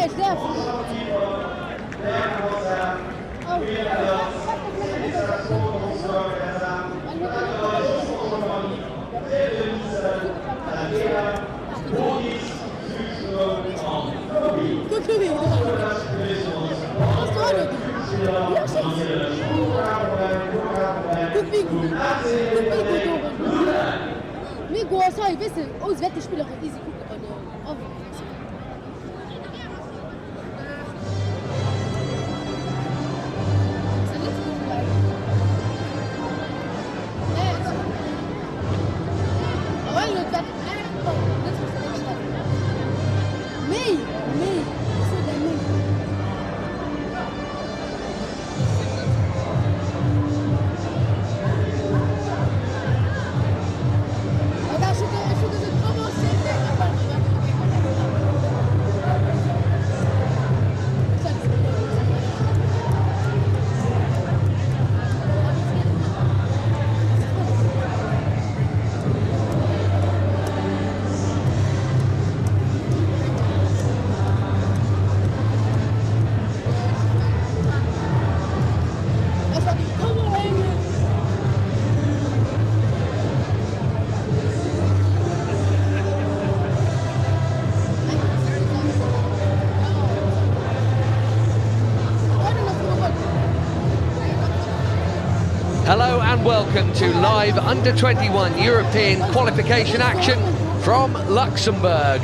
Mir går så I vidste, os vet de spiller easy og Hello and welcome to live Under-21 European qualification action from Luxembourg.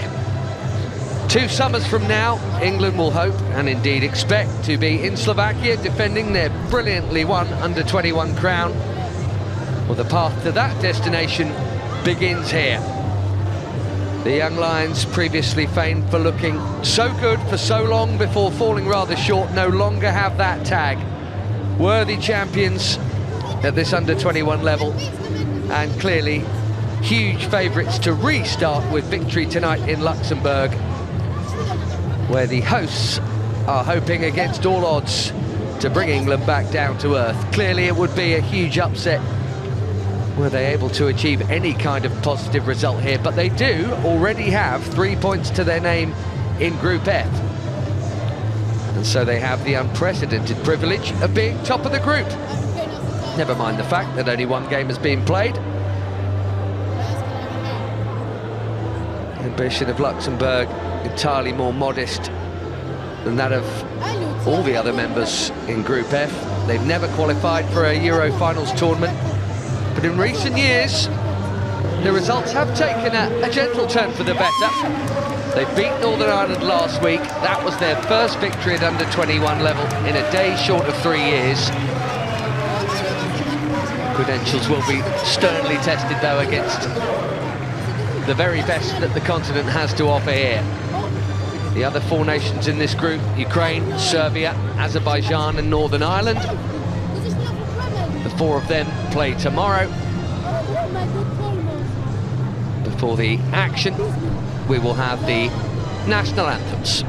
2 summers from now, England will hope and indeed expect to be in Slovakia defending their brilliantly won Under-21 crown. Well, the path to that destination begins here. The young Lions, previously famed for looking so good for so long before falling rather short, no longer have that tag. Worthy champions at this Under-21 level, and clearly huge favourites to restart with victory tonight in Luxembourg, where the hosts are hoping against all odds to bring England back down to earth. Clearly it would be a huge upset were they able to achieve any kind of positive result here, but they do already have 3 points to their name in Group F, and so they have the unprecedented privilege of being top of the group. Never mind the fact that only 1 game has been played. The ambition of Luxembourg entirely more modest than that of all the other members in Group F. They've never qualified for a Euro finals tournament, but in recent years the results have taken a gentle turn for the better. They beat Northern Ireland last week. That was their first victory at Under-21 level in a day short of 3 years. Credentials will be sternly tested though against the very best that the continent has to offer here. The other 4 nations in this group, Ukraine, Serbia, Azerbaijan and Northern Ireland. The 4 of them play tomorrow. Before the action, we will have the national anthems.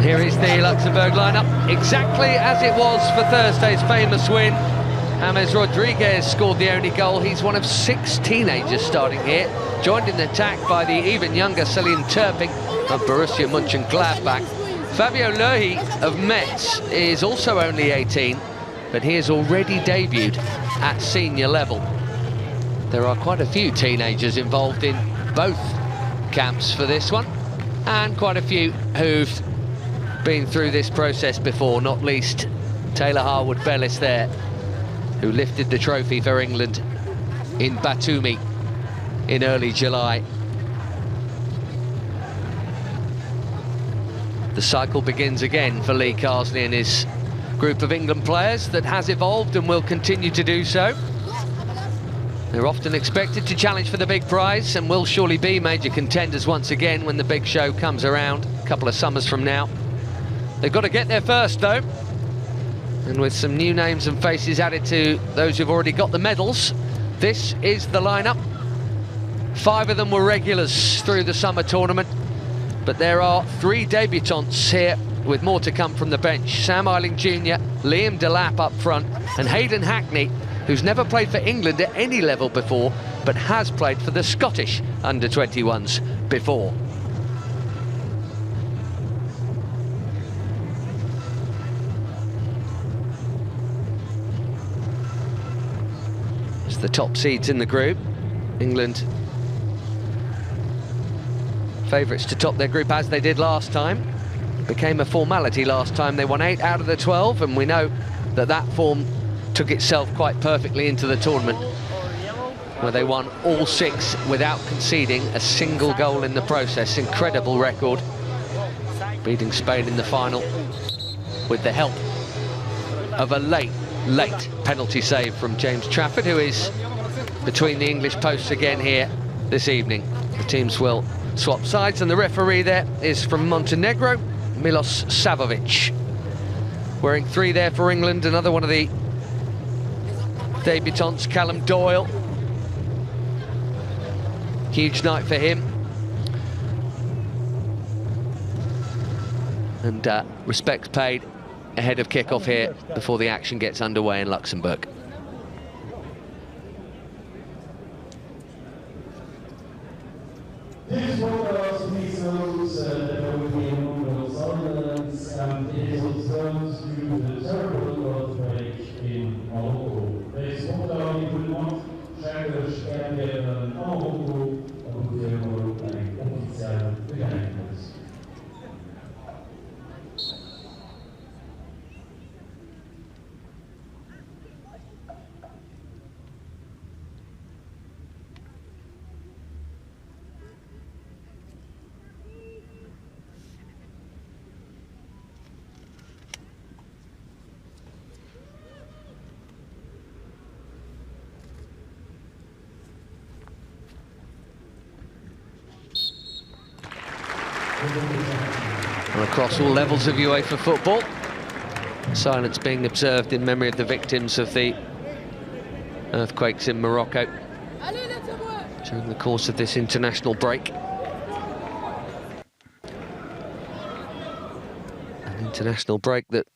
Here is the Luxembourg lineup, exactly as it was for Thursday's famous win. James Rodriguez scored the only goal. He's one of 6 teenagers starting here, joined in the attack by the even younger Celine Turping of Borussia Mönchengladbach. Fabio Lerhi of Metz is also only 18, but he has already debuted at senior level. There are quite a few teenagers involved in both camps for this one, and quite a few who've been through this process before, not least Taylor Harwood-Bellis there, who lifted the trophy for England in Batumi in early July. The cycle begins again for Lee Carsley and his group of England players that has evolved and will continue to do so. They're often expected to challenge for the big prize and will surely be major contenders once again when the big show comes around a couple of summers from now. They've got to get there first, though. And with some new names and faces added to those who've already got the medals, this is the lineup. 5 of them were regulars through the summer tournament, but there are 3 debutants here with more to come from the bench. Sam Eiling Jr., Liam Delap up front, and Hayden Hackney, who's never played for England at any level before, but has played for the Scottish Under-21s before. The top seeds in the group. England favourites to top their group as they did last time. Became a formality last time. They won 8 out of the 12, and we know that that form took itself quite perfectly into the tournament, where they won all 6 without conceding a single goal in the process. Incredible record, beating Spain in the final with the help of a late penalty save from James Trafford, who is between the English posts again here this evening. The teams will swap sides, and the referee there is from Montenegro, Milos Savovic. Wearing 3 there for England, another one of the debutants, Callum Doyle. Huge night for him. And respects paid ahead of kick-off here before the action gets underway in Luxembourg. This was measles that will be among those elements, and it concerns due to the terrible earthquake in Marokko. Deze opname moet schijnbaar sterker in Marokko, dat moet helemaal een officiële begrafenis. And across all levels of UEFA football, silence being observed in memory of the victims of the earthquakes in Morocco. during the course of this international break. An international break that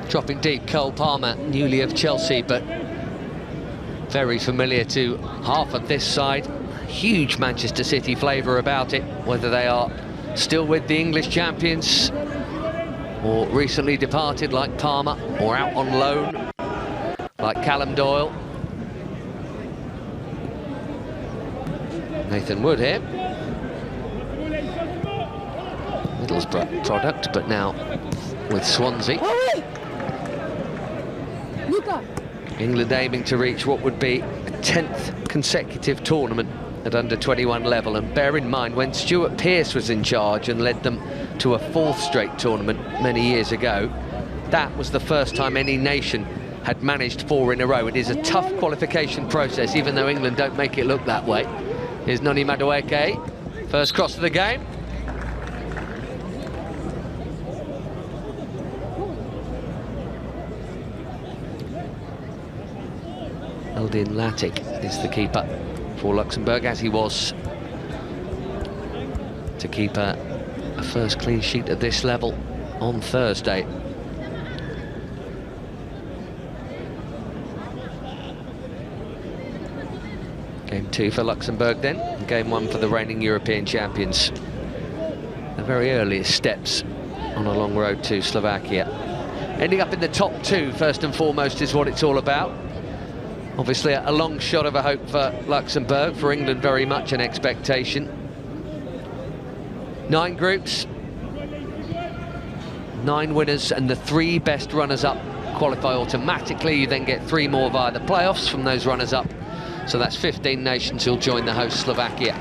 dropping deep, Cole Palmer, newly of Chelsea, but very familiar to half of this side. Huge Manchester City flavour about it, whether they are still with the English champions or recently departed like Palmer, or out on loan like Callum Doyle. Nathan Wood here. Middlesbrough product, but now with Swansea. England aiming to reach what would be a 10th consecutive tournament at under-21 level, and bear in mind when Stuart Pearce was in charge and led them to a 4th straight tournament many years ago, that was the first time any nation had managed 4 in a row. It is a tough qualification process, even though England don't make it look that way. Here's Noni Madueke, first cross of the game. Eldin Latic is the keeper for Luxembourg, as he was to keep a first clean sheet at this level on Thursday. Game 2 for Luxembourg then, and Game 1 for the reigning European champions. The very earliest steps on a long road to Slovakia. Ending up in the top 2, first and foremost, is what it's all about. Obviously a long shot of a hope for Luxembourg, for England very much an expectation. 9 groups, 9 winners, and the 3 best runners-up qualify automatically. You then get 3 more via the playoffs from those runners-up. So that's 15 nations who'll join the host Slovakia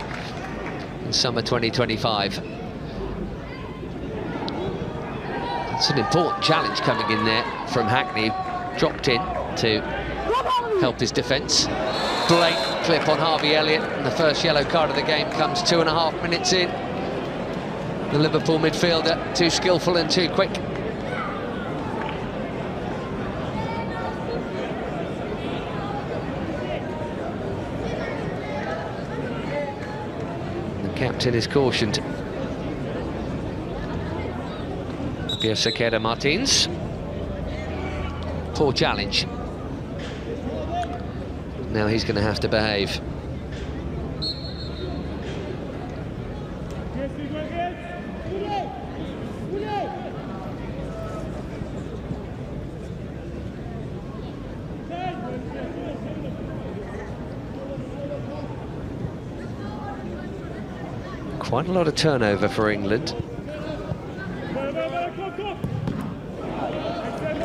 in summer 2025. It's an important challenge coming in there from Hackney, dropped in to help his defence. Blatant clip on Harvey Elliott, and the first yellow card of the game comes 2.5 minutes in. The Liverpool midfielder, too skillful and too quick. The captain is cautioned. Pierre Sequeira Martins. Poor challenge. Now he's going to have to behave. Quite a lot of turnover for England.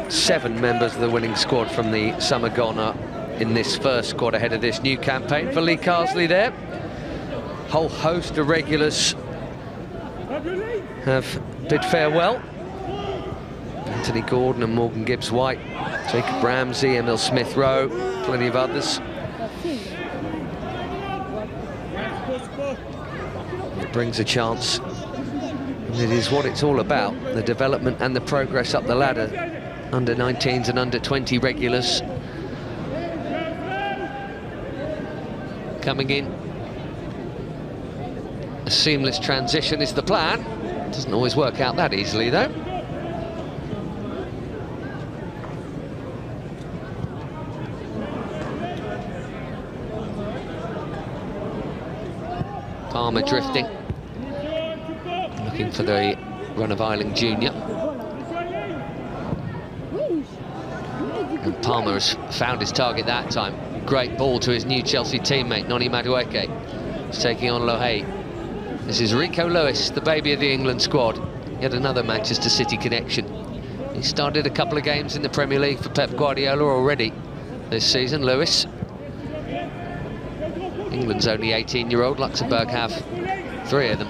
7 members of the winning squad from the summer gone are in this first squad ahead of this new campaign for Lee Carsley there. Whole host of regulars have bid farewell. Anthony Gordon and Morgan Gibbs-White, Jacob Ramsey, Emil Smith-Rowe, plenty of others. It brings a chance, and it is what it's all about, the development and the progress up the ladder. under-19s and under-20 regulars coming in. A seamless transition is the plan. Doesn't always work out that easily, though. Palmer drifting, looking for the run of Eiling Jr. And Palmer has found his target that time. Great ball to his new Chelsea teammate, Noni Madueke. He's taking on Lohei. This is Rico Lewis, the baby of the England squad. Yet another Manchester City connection. He started a couple of games in the Premier League for Pep Guardiola already this season, Lewis. England's only 18-year-old, Luxembourg have 3 of them.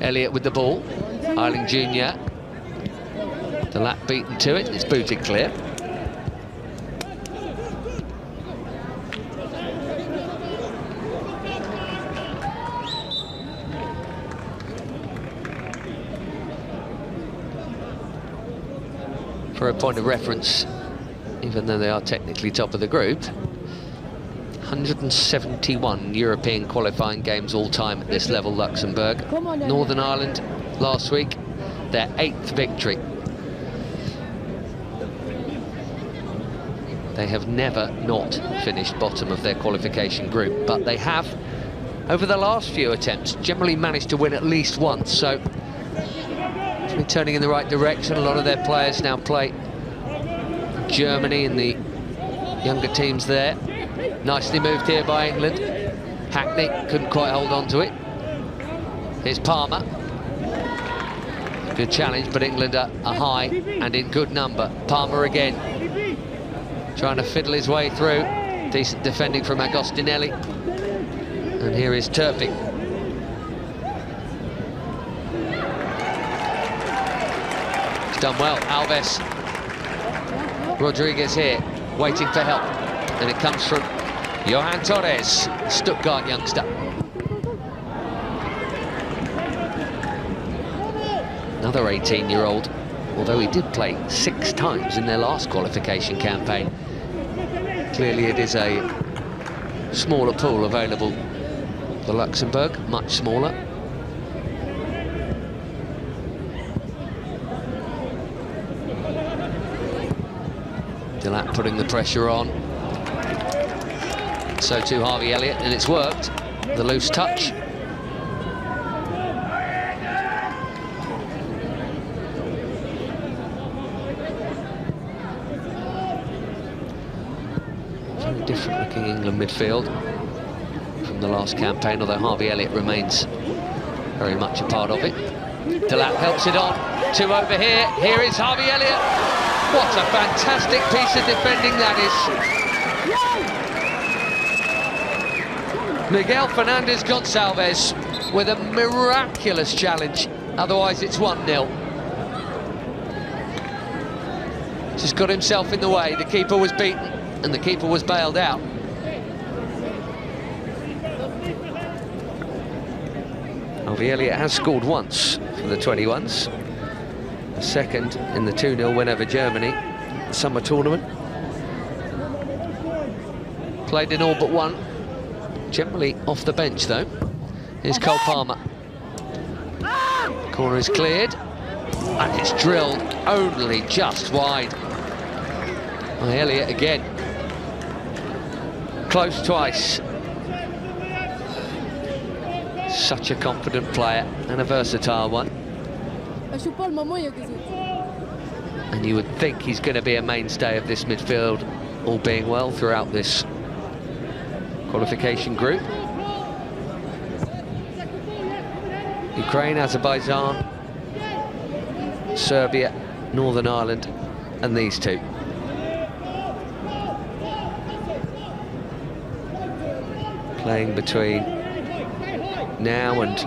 Elliott with the ball, Eiling Jr. The lap beaten to it, it's booted clear. For a point of reference, even though they are technically top of the group, 171 European qualifying games all-time at this level, Luxembourg. Northern Ireland last week, their 8th victory. They have never not finished bottom of their qualification group, but they have, over the last few attempts, generally managed to win at least once, so it's been turning in the right direction. A lot of their players now play Germany and the younger teams there. Nicely moved here by England. Hackney couldn't quite hold on to it. Here's Palmer. Good challenge, but England are high and in good number. Palmer again, trying to fiddle his way through. Decent defending from Agostinelli. And here is Turping. He's done well, Alves. Rodriguez here, waiting for help. And it comes from Johan Torres, Stuttgart youngster. Another 18-year-old, although he did play 6 times in their last qualification campaign. Clearly it is a smaller pool available for Luxembourg, much smaller. Delat putting the pressure on. So too Harvey Elliott, and it's worked. The loose touch. Very different looking England midfield from the last campaign, although Harvey Elliott remains very much a part of it. Delat helps it on. 2 over here. Here is Harvey Elliott. What a fantastic piece of defending that is. Miguel Fernandez-Gonçalves with a miraculous challenge, otherwise it's 1-0. Just got himself in the way, the keeper was beaten and the keeper was bailed out. Harvey Elliott has scored once for the 21s, a second in the 2-0 win over Germany, summer tournament. Played in all but one. Generally off the bench though. Here's Cole Palmer. Corner is cleared and it's drilled only just wide by Elliott again. Close twice. Such a confident player and a versatile one. And you would think he's going to be a mainstay of this midfield, all being well, throughout this qualification group. Ukraine, Azerbaijan, Serbia, Northern Ireland, and these two. Playing between now and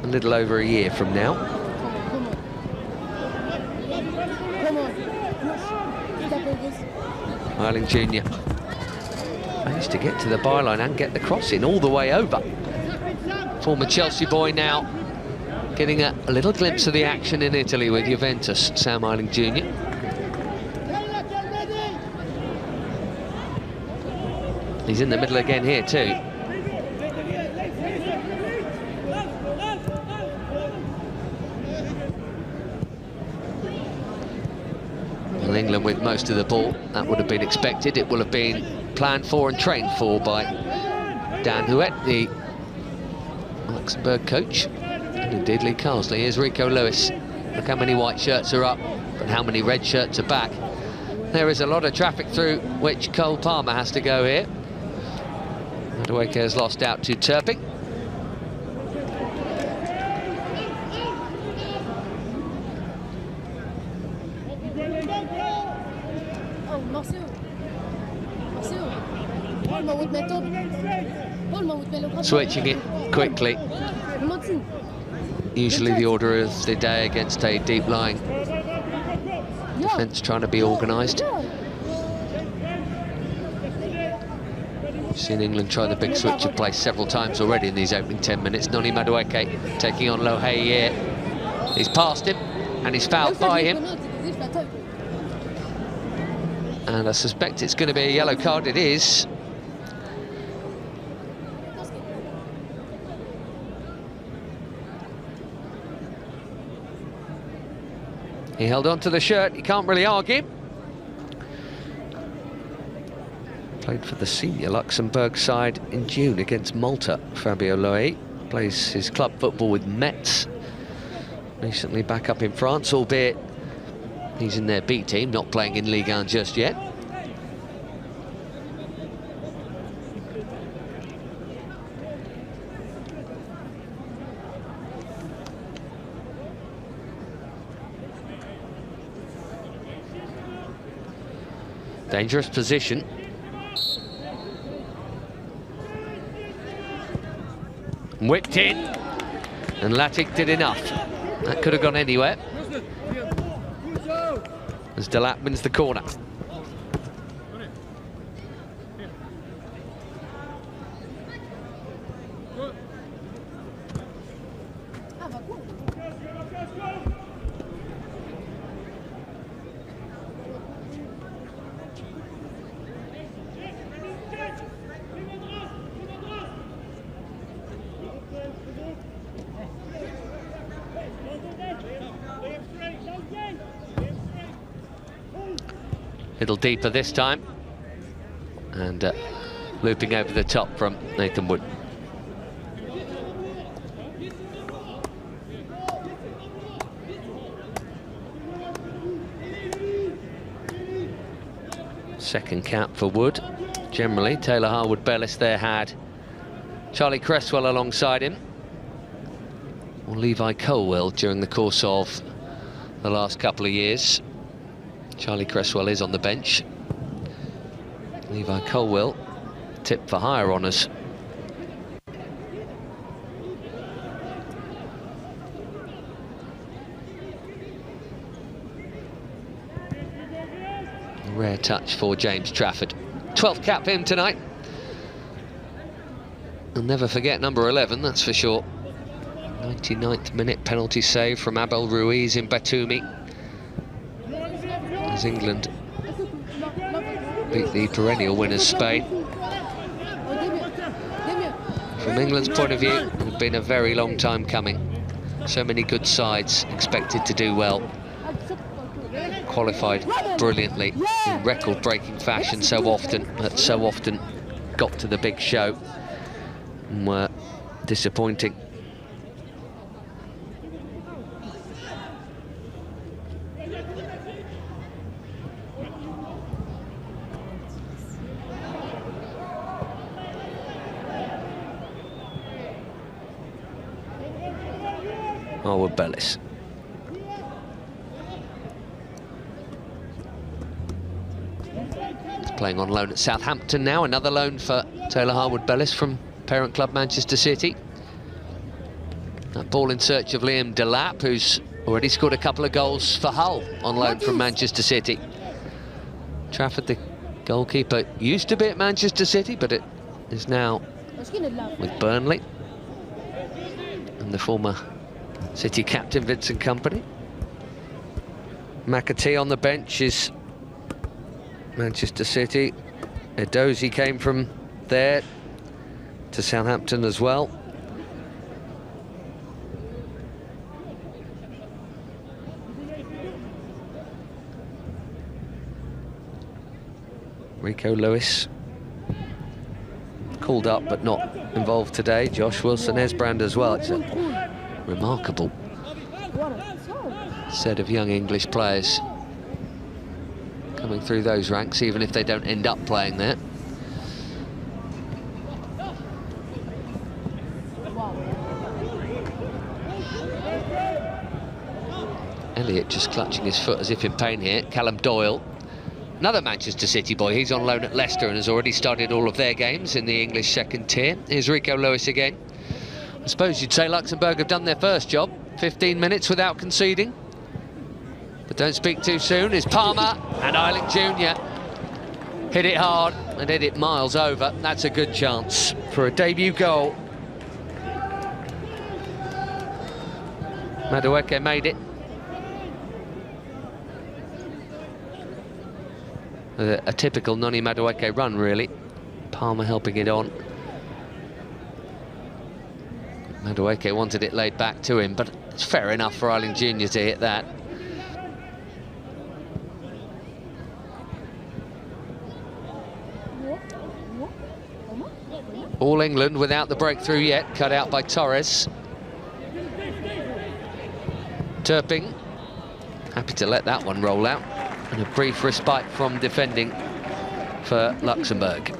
a little over a year from now. Eiling Jr. managed to get to the byline and get the cross in all the way over. Former Chelsea boy now getting a little glimpse of the action in Italy with Juventus, Sam Eiling Jr. He's in the middle again here too. Well, England with most of the ball. That would have been expected. It will have been planned for and trained for by Dan Huet, the Luxembourg coach, and indeed Lee Carsley. Here's Rico Lewis. Look how many white shirts are up and how many red shirts are back. There is a lot of traffic through which Cole Palmer has to go here. Madueke has lost out to Turping. Switching it quickly. Usually the order of the day against a deep-lying defence trying to be organised. We've seen England try the big switch of play several times already in these opening 10 minutes. Noni Madueke taking on Lohe here. He's passed him and he's fouled by him. And I suspect it's going to be a yellow card. It is. He held on to the shirt, he can't really argue. Played for the senior Luxembourg side in June against Malta. Fabio Lohe plays his club football with Metz. Recently back up in France, albeit he's in their B team, not playing in Ligue 1 just yet. Dangerous position. Whipped in, and Latic did enough. That could have gone anywhere. As Delap wins the corner. Little deeper this time, and looping over the top from Nathan Wood. Second cap for Wood. Generally, Taylor Harwood-Bellis there had Charlie Cresswell alongside him, or Levi Colwell during the course of the last couple of years. Charlie Cresswell is on the bench. Levi Colwell tipped for higher honours. A rare touch for James Trafford. 12th cap for him tonight. I'll never forget number 11, that's for sure. 99th minute penalty save from Abel Ruiz in Batumi. As England beat the perennial winners Spain. From England's point of view, it had been a very long time coming. So many good sides expected to do well. Qualified brilliantly in record-breaking fashion so often, but so often got to the big show and were disappointing. Harwood-Bellis. He's playing on loan at Southampton now. Another loan for Taylor Harwood-Bellis from parent club Manchester City. That ball in search of Liam Delap, who's already scored a couple of goals for Hull on loan from Manchester City. Trafford, the goalkeeper, used to be at Manchester City, but it is now with Burnley. And the former City captain Vincent Kompany. McAtee on the bench is Manchester City. Edozie came from there to Southampton as well. Rico Lewis called up but not involved today. Josh Wilson-Esbrand as well. It's a remarkable set of young English players coming through those ranks, even if they don't end up playing there. Elliott just clutching his foot as if in pain here. Callum Doyle, another Manchester City boy. He's on loan at Leicester and has already started all of their games in the English second tier. Here's Rico Lewis again. I suppose you'd say Luxembourg have done their first job. 15 minutes without conceding. But don't speak too soon. It's Palmer and Eiling Jr. Hit it hard and hit it miles over. That's a good chance for a debut goal. Madueke made it. A typical Noni Madueke run, really. Palmer helping it on. Madueke wanted it laid back to him, but it's fair enough for Eiling Jr. to hit that. All England without the breakthrough yet, cut out by Torres. Turping, happy to let that one roll out. And a brief respite from defending for Luxembourg.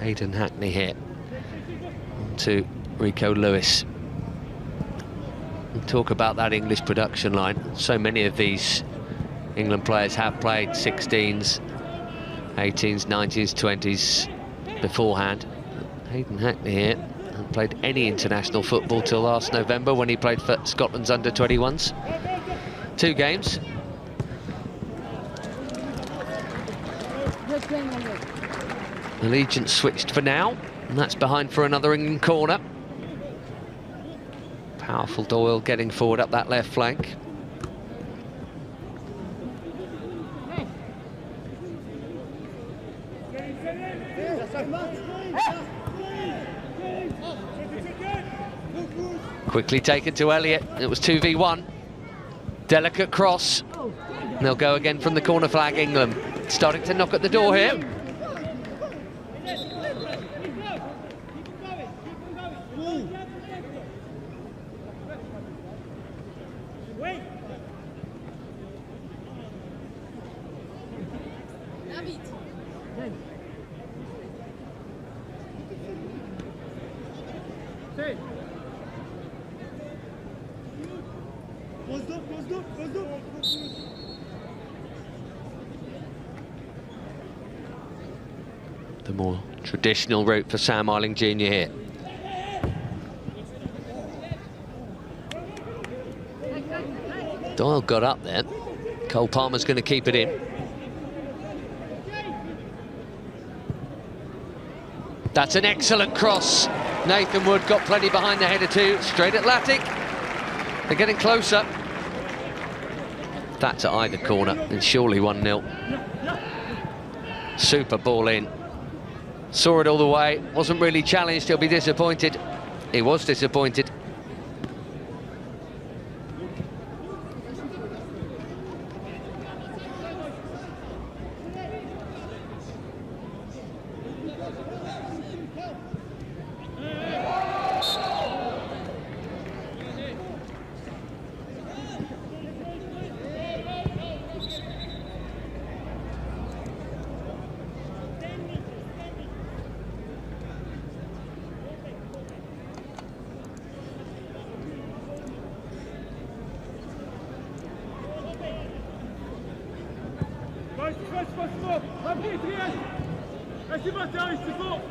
Hayden Hackney here to Rico Lewis. We'll talk about that English production line. So many of these England players have played 16s, 18s, 19s, 20s beforehand. Hayden Hackney here hasn't played any international football till last November when he played for Scotland's Under-21s. 2 games. Allegiance switched for now, and that's behind for another England corner. Powerful Doyle getting forward up that left flank. Quickly taken to Elliott. It was 2v1. Delicate cross. And they'll go again from the corner flag, England. Starting to knock at the door here. The more traditional route for Sam Eiling Jr. here. Doyle got up there. Cole Palmer's going to keep it in. That's an excellent cross. Nathan Wood got plenty behind the header too. Straight at Latic. They're getting closer. That's at either corner, and surely 1-0. Super ball in. Saw it all the way. Wasn't really challenged. He'll be disappointed. He was disappointed.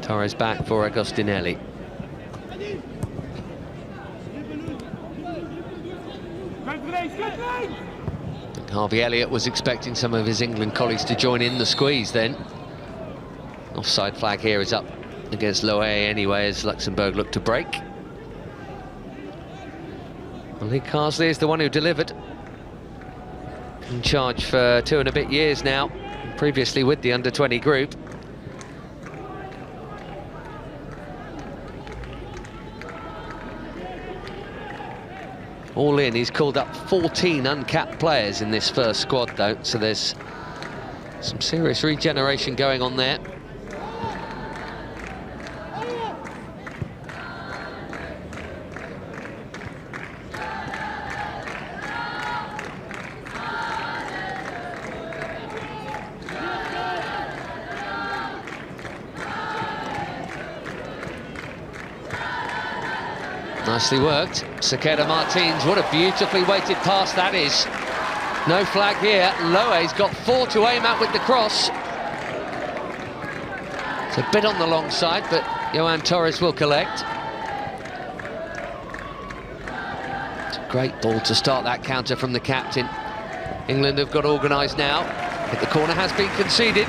Torres back for Agostinelli. Harvey Elliott was expecting some of his England colleagues to join in the squeeze then. Offside flag here is up against Loe anyway, as Luxembourg look to break. Well, Lee Carsley is the one who delivered. In charge for 2 and a bit years now, previously with the under-20 group. All in, he's called up 14 uncapped players in this first squad though, so there's some serious regeneration going on there. Nicely worked. Sequeira Martins, what a beautifully weighted pass that is. No flag here. Loe's got 4 to aim at with the cross. It's a bit on the long side, but Johan Torres will collect. It's a great ball to start that counter from the captain. England have got organised now, but the corner has been conceded.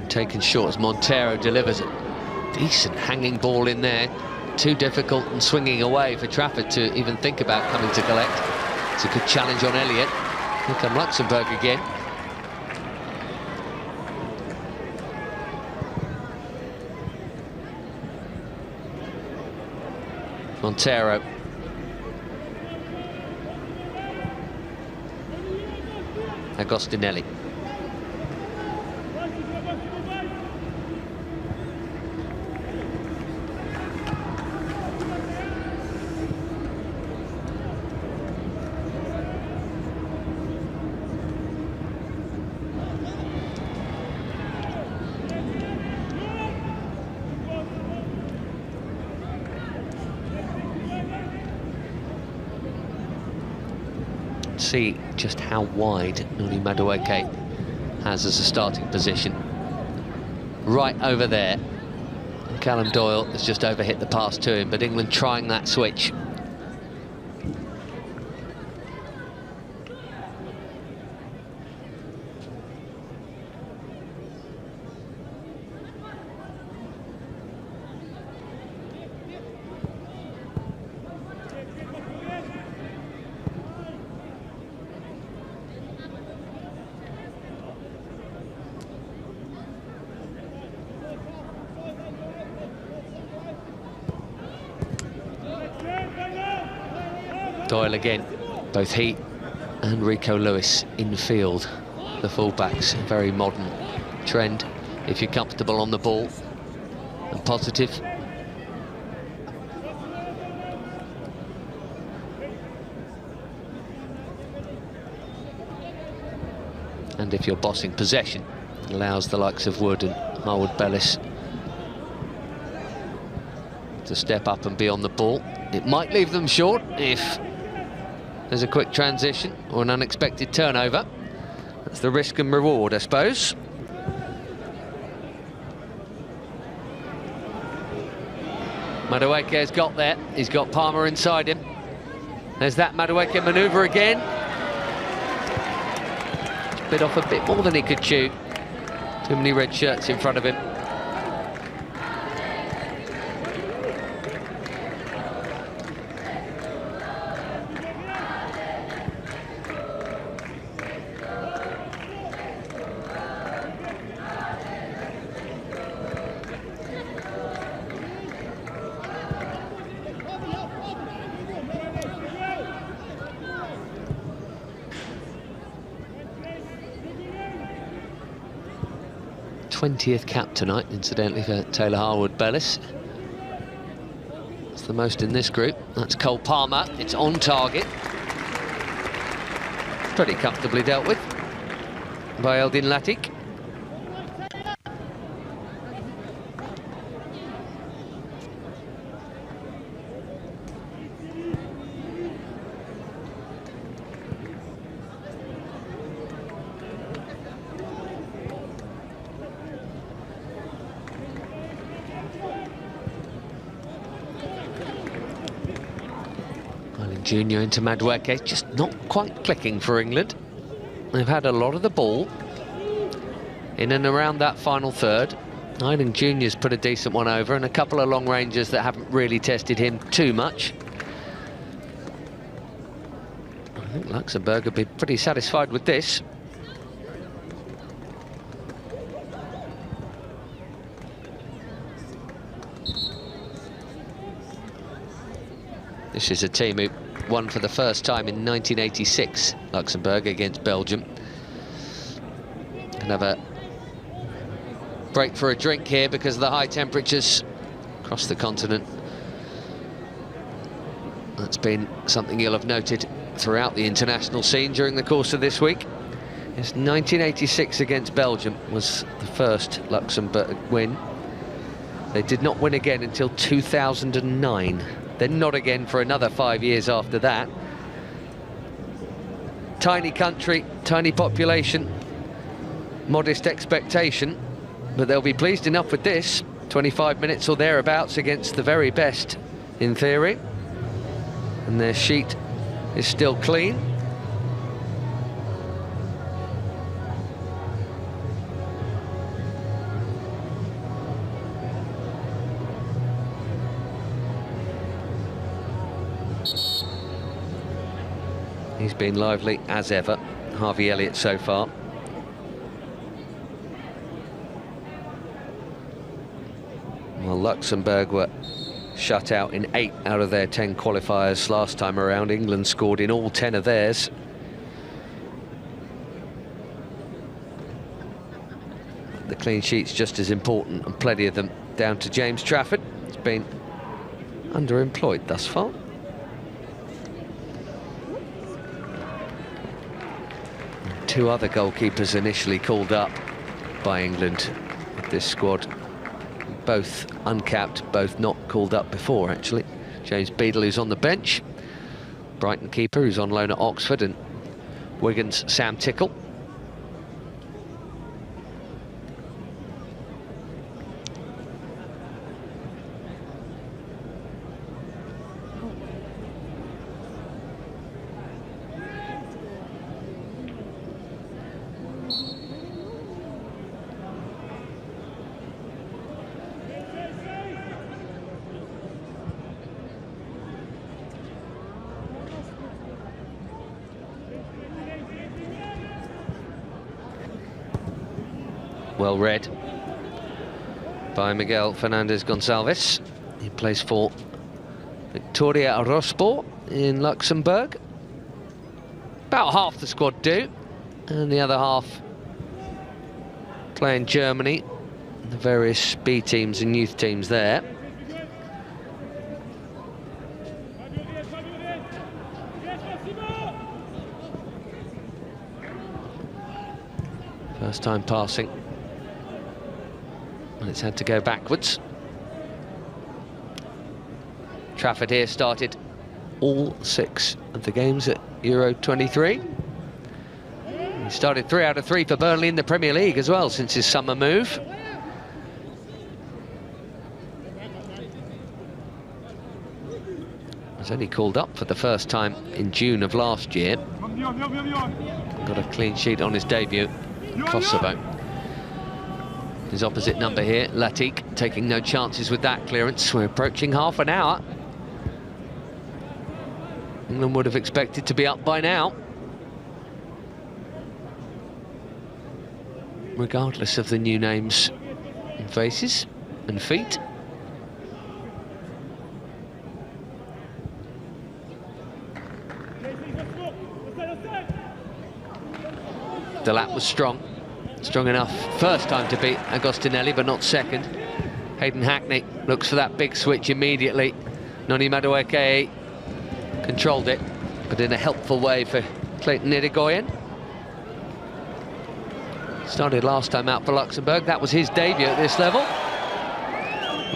Taken short as Montero delivers a decent hanging ball in there. Too difficult and swinging away for Trafford to even think about coming to collect. It's a good challenge on Elliott. Here come Luxembourg again. Montero. Agostinelli. See just how wide Noni Madueke has as a starting position. Right over there. Callum Doyle has just overhit the pass to him, but England trying that switch. Doyle again, both he and Rico Lewis in field. The fullbacks, a very modern trend if you're comfortable on the ball and positive. And if you're bossing possession, it allows the likes of Wood and Harwood-Bellis to step up and be on the ball. It might leave them short if there's a quick transition or an unexpected turnover. That's the risk and reward, I suppose. Madueke's got there. He's got Palmer inside him. There's that Madueke manoeuvre again. Bit off a bit more than he could chew. Too many red shirts in front of him. th cap tonight, incidentally, for Taylor Harwood-Bellis. It's the most in this group. That's Cole Palmer. It's on target. Pretty comfortably dealt with by Eldin Latik. Junior into Madueke, just not quite clicking for England. They've had a lot of the ball in and around that final third. Eiling Junior's put a decent one over, and a couple of long rangers that haven't really tested him too much. I think Luxembourg would be pretty satisfied with this. This is a team who won for the first time in 1986, Luxembourg against Belgium. Can have a break for a drink here because of the high temperatures across the continent. That's been something you'll have noted throughout the international scene during the course of this week. Yes, 1986 against Belgium was the first Luxembourg win. They did not win again until 2009. Then not again for another 5 years after that. Tiny country, tiny population, modest expectation, but they'll be pleased enough with this. 25 minutes or thereabouts against the very best, in theory. And their sheet is still clean. He's been lively as ever, Harvey Elliott so far. Well, Luxembourg were shut out in 8 out of their 10 qualifiers last time around. England scored in all 10 of theirs. The clean sheet's just as important, and plenty of them down to James Trafford. He's been underemployed thus far. Two other goalkeepers initially called up by England with this squad, both uncapped, both not called up before actually. James Beadle, who's on the bench, Brighton keeper who's on loan at Oxford, and Wigan's Sam Tickle. Well read by Miguel Fernandez-Gonçalves. He plays for Victoria Rospor in Luxembourg. About half the squad do, and the other half play in Germany, the various B teams and youth teams there. First time passing. And it's had to go backwards. Trafford here started all 6 of the games at Euro 23. He started 3 out of 3 for Burnley in the Premier League as well since his summer move. Was only called up for the first time in June of last year. Got a clean sheet on his debut, Kosovo. His opposite number here, Latik, taking no chances with that clearance. We're approaching half an hour. England would have expected to be up by now, regardless of the new names and faces and feet. The lap was strong enough first time to beat Agostinelli, but not second. Hayden Hackney looks for that big switch immediately. Noni Madueke controlled it, but in a helpful way for Clayton Irigoyen. Started last time out for Luxembourg. That was his debut at this level.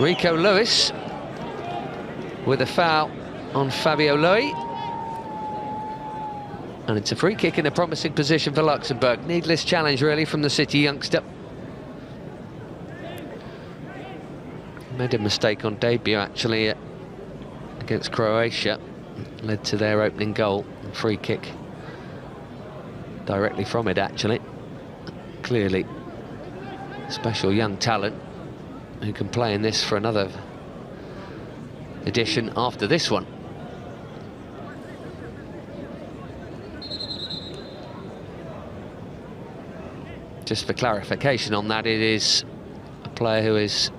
Rico Lewis with a foul on Fabio Loï. And it's a free kick in a promising position for Luxembourg. Needless challenge, really, from the City youngster. Made a mistake on debut, actually, against Croatia. Led to their opening goal. Free kick directly from it, actually. Clearly special young talent who can play in this for another edition after this one. Just for clarification on that, it is a player who is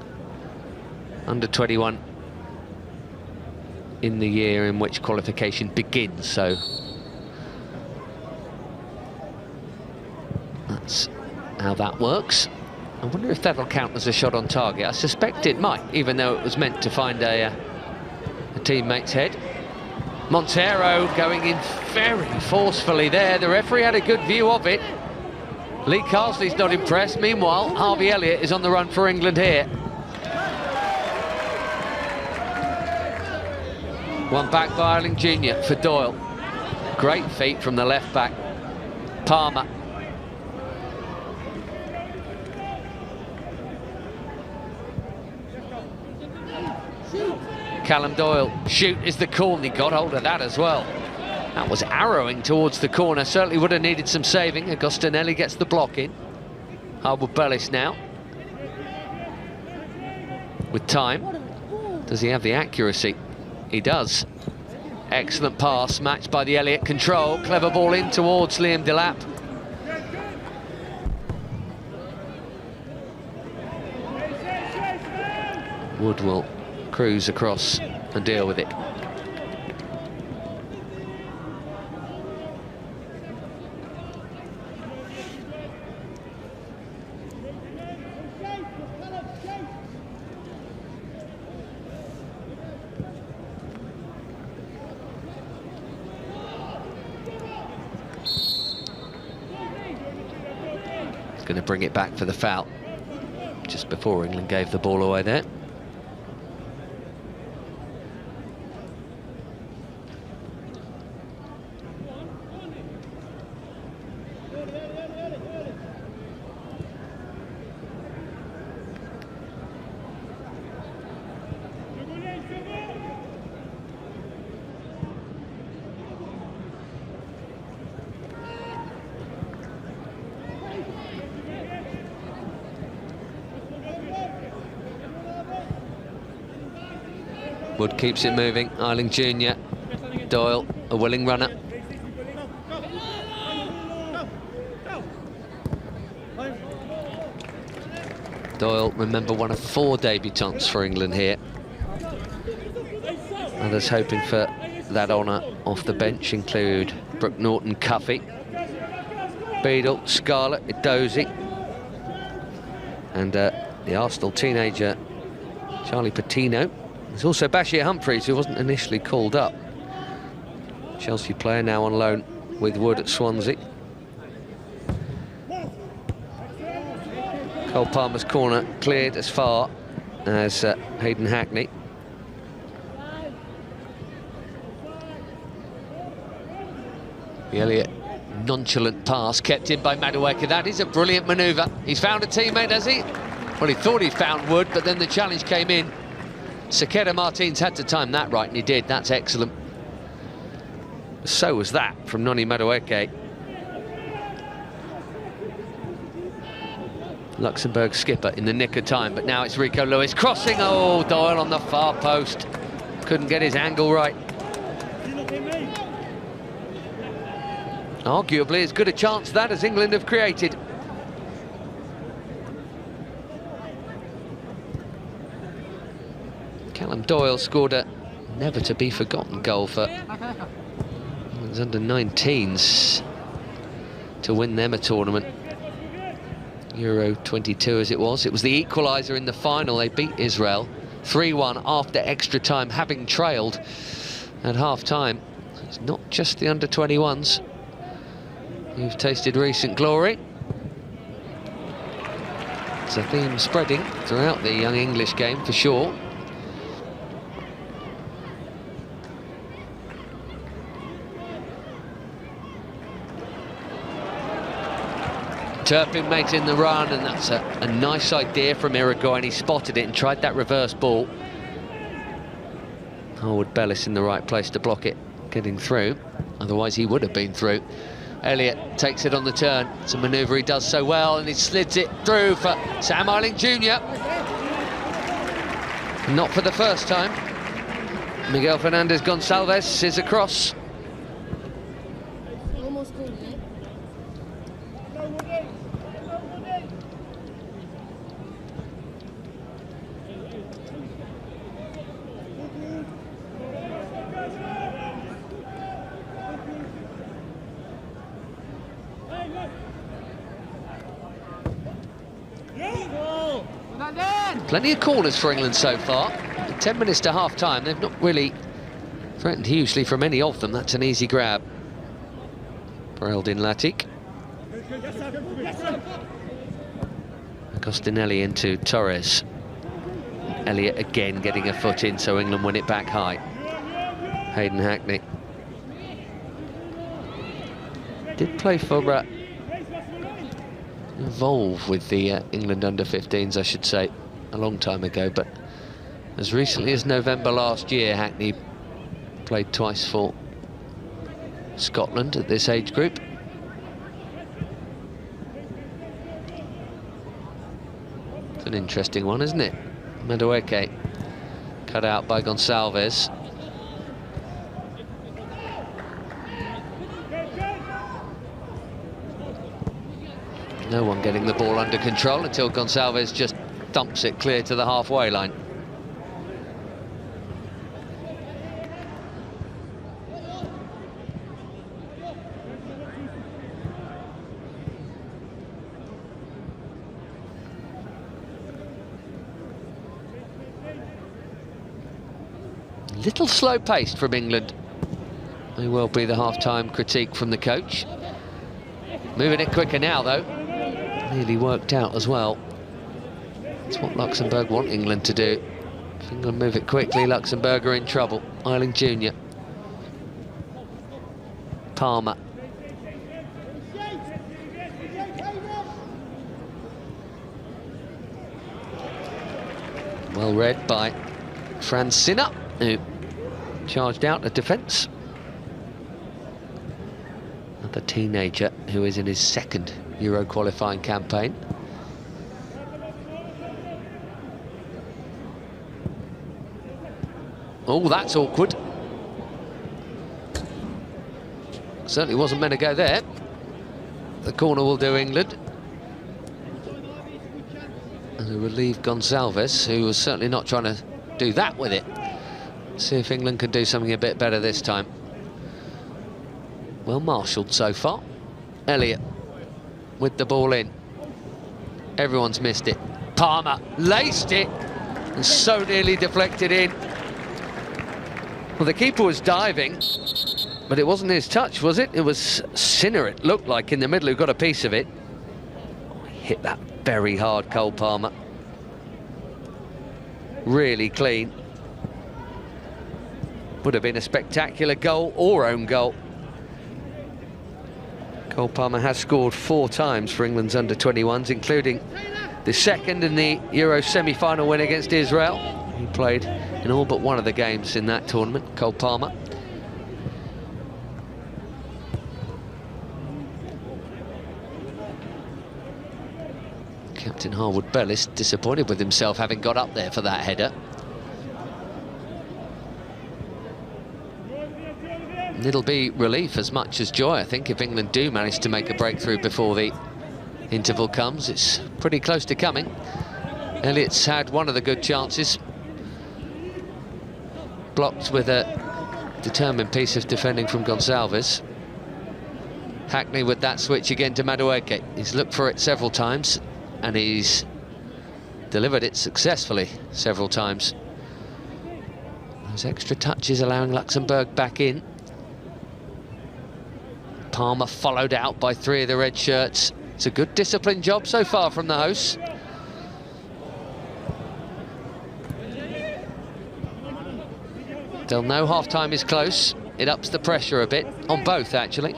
under 21 in the year in which qualification begins, so that's how that works. I wonder if that'll count as a shot on target. I suspect it might, even though it was meant to find a teammate's head. Montero going in very forcefully there. The referee had a good view of it. Lee Carsley's not impressed. Meanwhile, Harvey Elliott is on the run for England here. One back by Ireland Jr. for Doyle. Great feet from the left back. Palmer. Callum Doyle, shoot is the call, and he got hold of that as well. That was arrowing towards the corner, certainly would have needed some saving. Agostinelli gets the block in. Harwood Bellis now. With time. Does he have the accuracy? He does. Excellent pass, matched by the Elliott control. Clever ball in towards Liam Delap. Wood will cruise across and deal with it. Going to bring it back for the foul just before England gave the ball away there. Wood keeps it moving. Ireland Jr. Doyle, a willing runner. Doyle, remember, one of 4 debutants for England here. Others hoping for that honour off the bench include Brooke Norton-Cuffy, Beadle, Scarlett, Edozie, and the Arsenal teenager Charlie Patino. There's also Bashir Humphreys, who wasn't initially called up. Chelsea player now on loan with Wood at Swansea. Cole Palmer's corner cleared as far as Hayden Hackney. The Elliott nonchalant pass kept in by Madueke. That is a brilliant manoeuvre. He's found a teammate, has he? Well, he thought he found Wood, but then the challenge came in. Sequeira Martins had to time that right, and he did. That's excellent. So was that from Noni Madueke. Luxembourg skipper in the nick of time, but now it's Rico Lewis crossing. Oh, Doyle on the far post. Couldn't get his angle right. Arguably as good a chance that as England have created. Callum Doyle scored a never-to-be-forgotten goal for England's under-19s to win them a tournament. Euro 22 as it was. It was the equaliser in the final. They beat Israel 3-1 after extra time, having trailed at half-time. It's not just the under-21s You've tasted recent glory. It's a theme spreading throughout the young English game for sure. Turpin making the run, and that's a nice idea from Irigoyen. He spotted it and tried that reverse ball. Harwood Bellis in the right place to block it, getting through. Otherwise he would have been through. Elliott takes it on the turn. It's a manoeuvre he does so well, and he slids it through for Sam Eiling Jr. Not for the first time. Miguel Fernandez Gonçalves is across. Almost good, eh? Plenty of corners for England so far. 10 minutes to half-time, they've not really threatened hugely from any of them. That's an easy grab for Eldin Latik. Agostinelli into Torres. Elliott again getting a foot in, so England win it back high. Hayden Hackney did play for involved with the England under-15s, I should say, a long time ago, but as recently as November last year, Hackney played twice for Scotland at this age group. It's an interesting one, isn't it? Madueke cut out by Gonçalves. No one getting the ball under control until Gonçalves just dumps it clear to the halfway line. Little slow-paced from England. May well be the half-time critique from the coach. Moving it quicker now, though. Nearly worked out as well. It's what Luxembourg want England to do. If England move it quickly, Luxembourg are in trouble. Eiling Jr. Palmer. Well read by Franz Sinner, who charged out of defence. Another teenager who is in his second Euro qualifying campaign. Oh, that's awkward. Certainly wasn't meant to go there. The corner will do England. And a relieved Gonçalves, who was certainly not trying to do that with it. See if England can do something a bit better this time. Well marshalled so far. Elliott with the ball in. Everyone's missed it. Palmer laced it and so nearly deflected in. Well, the keeper was diving, but it wasn't his touch, was it? It was Sinner, it looked like, in the middle, who got a piece of it. Oh, he hit that very hard, Cole Palmer. Really clean. Would have been a spectacular goal or own goal. Cole Palmer has scored 4 times for England's under-21s, including the second in the Euro semi-final win against Israel. He played in all but one of the games in that tournament, Cole Palmer. Captain Harwood Bellis disappointed with himself having got up there for that header. And it'll be relief as much as joy, I think, if England do manage to make a breakthrough before the interval comes. It's pretty close to coming. Elliott's had one of the good chances. Blocked with a determined piece of defending from Gonçalves. Hackney with that switch again to Madueke. He's looked for it several times, and he's delivered it successfully several times. Those extra touches allowing Luxembourg back in. Palmer followed out by 3 of the red shirts. It's a good disciplined job so far from the hosts. They'll know half-time is close. It ups the pressure a bit, on both actually.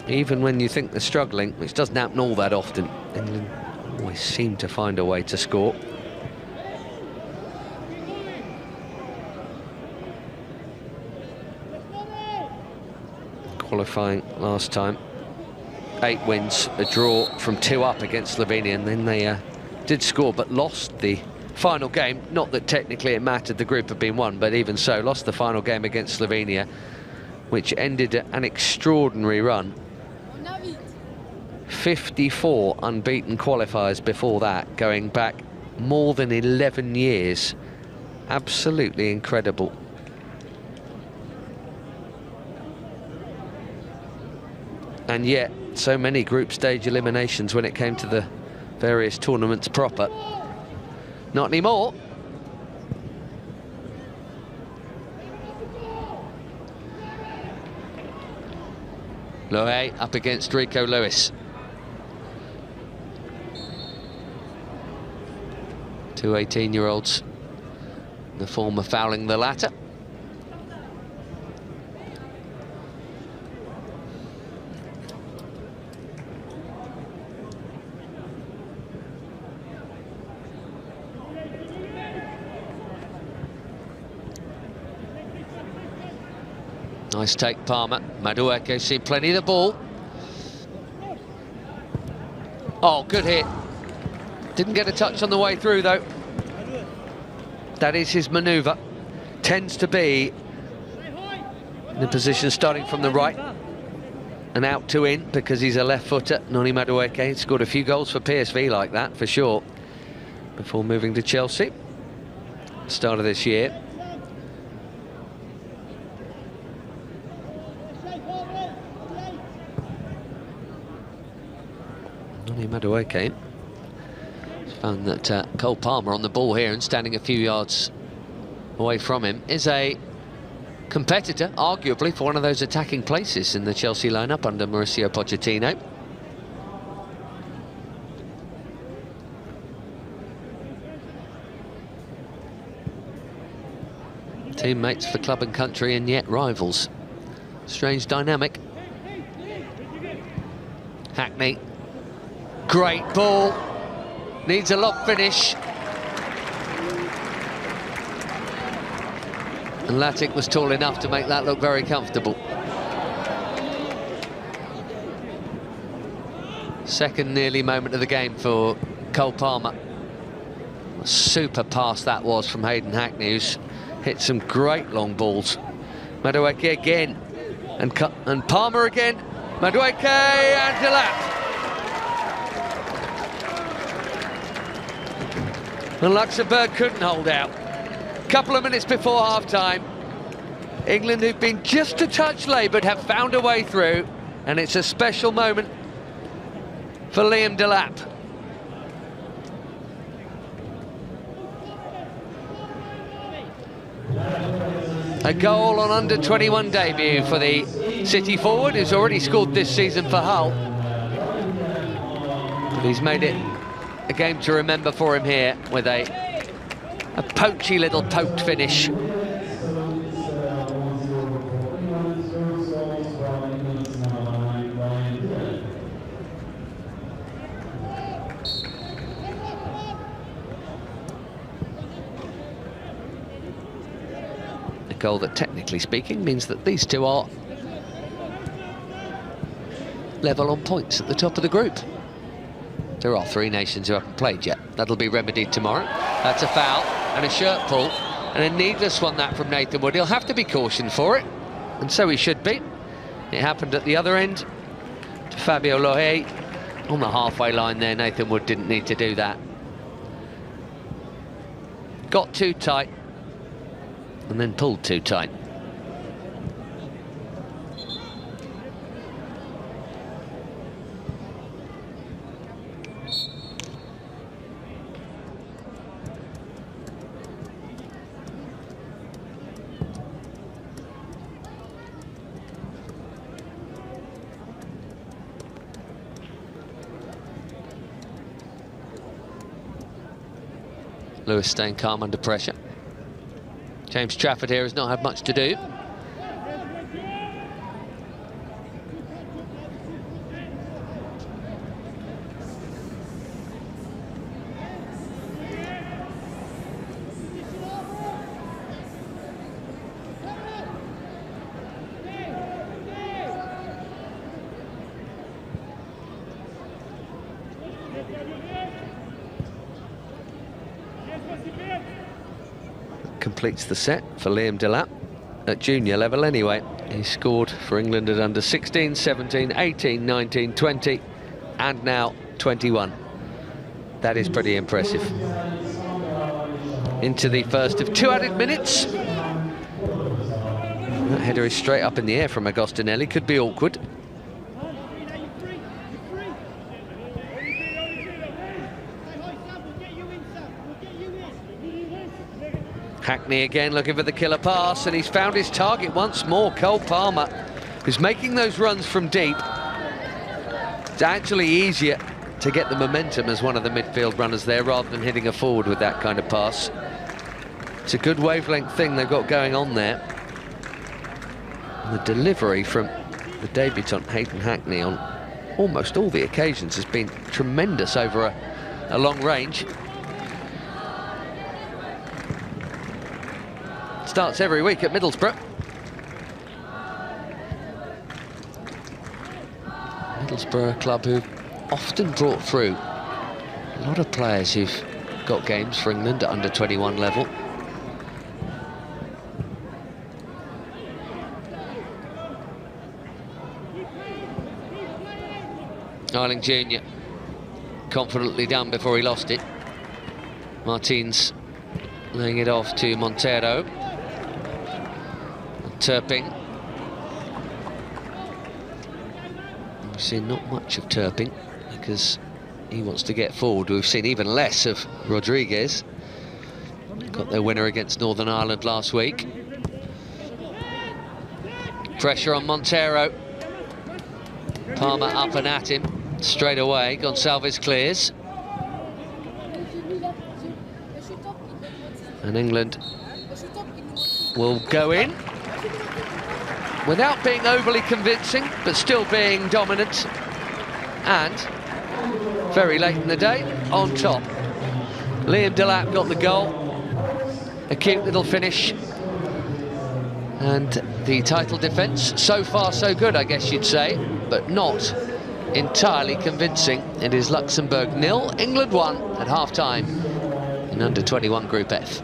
Even when you think they're struggling, which doesn't happen all that often, England always seem to find a way to score. Qualifying last time, 8 wins, a draw from 2 up against Slovenia, and then they did score but lost the final game. Not that technically it mattered, the group had been won, but even so, lost the final game against Slovenia, which ended an extraordinary run. 54 unbeaten qualifiers before that, going back more than 11 years. Absolutely incredible. And yet, so many group stage eliminations when it came to the various tournaments proper. Not anymore. Lohe up against Rico Lewis. 2 18-year-olds, the former fouling the latter. Nice take, Palmer. Madueke seen plenty of the ball. Oh, good hit. Didn't get a touch on the way through, though. That is his manoeuvre. Tends to be in the position starting from the right and out to in, because he's a left footer. Noni Madueke scored a few goals for PSV like that, for sure, before moving to Chelsea start of this year. Noni Madueke found that Cole Palmer on the ball here and standing a few yards away from him is a competitor, arguably, for one of those attacking places in the Chelsea lineup under Mauricio Pochettino. Teammates for club and country, and yet rivals. Strange dynamic. Hackney. Great ball. Needs a lock finish. And Latic was tall enough to make that look very comfortable. Second nearly moment of the game for Cole Palmer. A super pass that was from Hayden Hackney, who's hit some great long balls. Madueke again, and Palmer again. Madueke and Delap. And Luxembourg couldn't hold out. Couple of minutes before half-time, England, who've been just a touch laboured, have found a way through, and it's a special moment for Liam Delap. A goal on under-21 debut for the City forward, who's already scored this season for Hull. But he's made it a game to remember for him here with a poachy little poked finish. A goal that, technically speaking, means that these two are level on points at the top of the group. There are 3 nations who haven't played yet. That'll be remedied tomorrow. That's a foul and a shirt pull, and a needless one that from Nathan Wood. He'll have to be cautioned for it, and so he should be. It happened at the other end to Fabio Lohe. On the halfway line there, Nathan Wood didn't need to do that. Got too tight, and then pulled too tight. Lewis staying calm under pressure. James Trafford here has not had much to do. Completes the set for Liam Delap at junior level anyway. He scored for England at under 16, 17, 18, 19, 20 and now 21. That is pretty impressive. Into the first of 2 added minutes. That header is straight up in the air from Agostinelli, could be awkward. Hackney again looking for the killer pass, and he's found his target once more. Cole Palmer, who's making those runs from deep. It's actually easier to get the momentum as one of the midfield runners there rather than hitting a forward with that kind of pass. It's a good wavelength thing they've got going on there. And the delivery from the debutant Hayden Hackney on almost all the occasions has been tremendous over a long range. Starts every week at Middlesbrough. Middlesbrough, a club who've often brought through a lot of players who've got games for England at under-21 level. Darling Jr. confidently done before he lost it. Martins laying it off to Montero. Turping. We've seen not much of Turping because he wants to get forward. We've seen even less of Rodriguez. Got their winner against Northern Ireland last week. Pressure on Montero. Palmer up and at him straight away. Gonçalves clears. And England will go in without being overly convincing, but still being dominant, and very late in the day, on top. Liam Delap got the goal, a cute little finish, and the title defence, so far so good, I guess you'd say, but not entirely convincing. It is Luxembourg 0, England 1 at half-time in Under-21 Group F.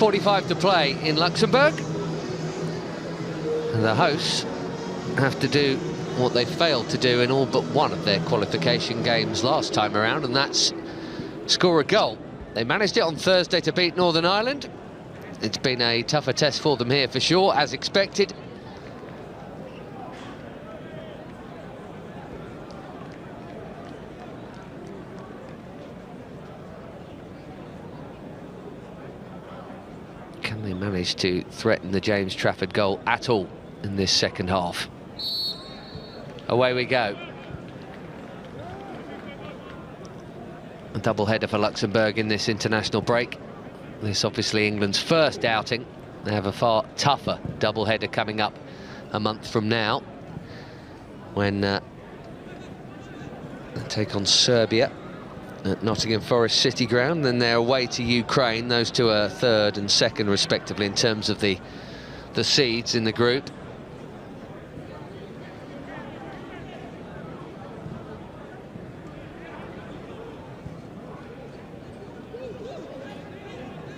1:45 to play in Luxembourg. And the hosts have to do what they failed to do in all but one of their qualification games last time around, and that's score a goal. They managed it on Thursday to beat Northern Ireland. It's been a tougher test for them here for sure, as expected. Can they manage to threaten the James Trafford goal at all in this second half? Away we go. A double header for Luxembourg in this international break. This obviously England's first outing. They have a far tougher double header coming up a month from now, when they take on Serbia at Nottingham Forest City Ground. Then they're away to Ukraine. Those two are third and second respectively in terms of the seeds in the group.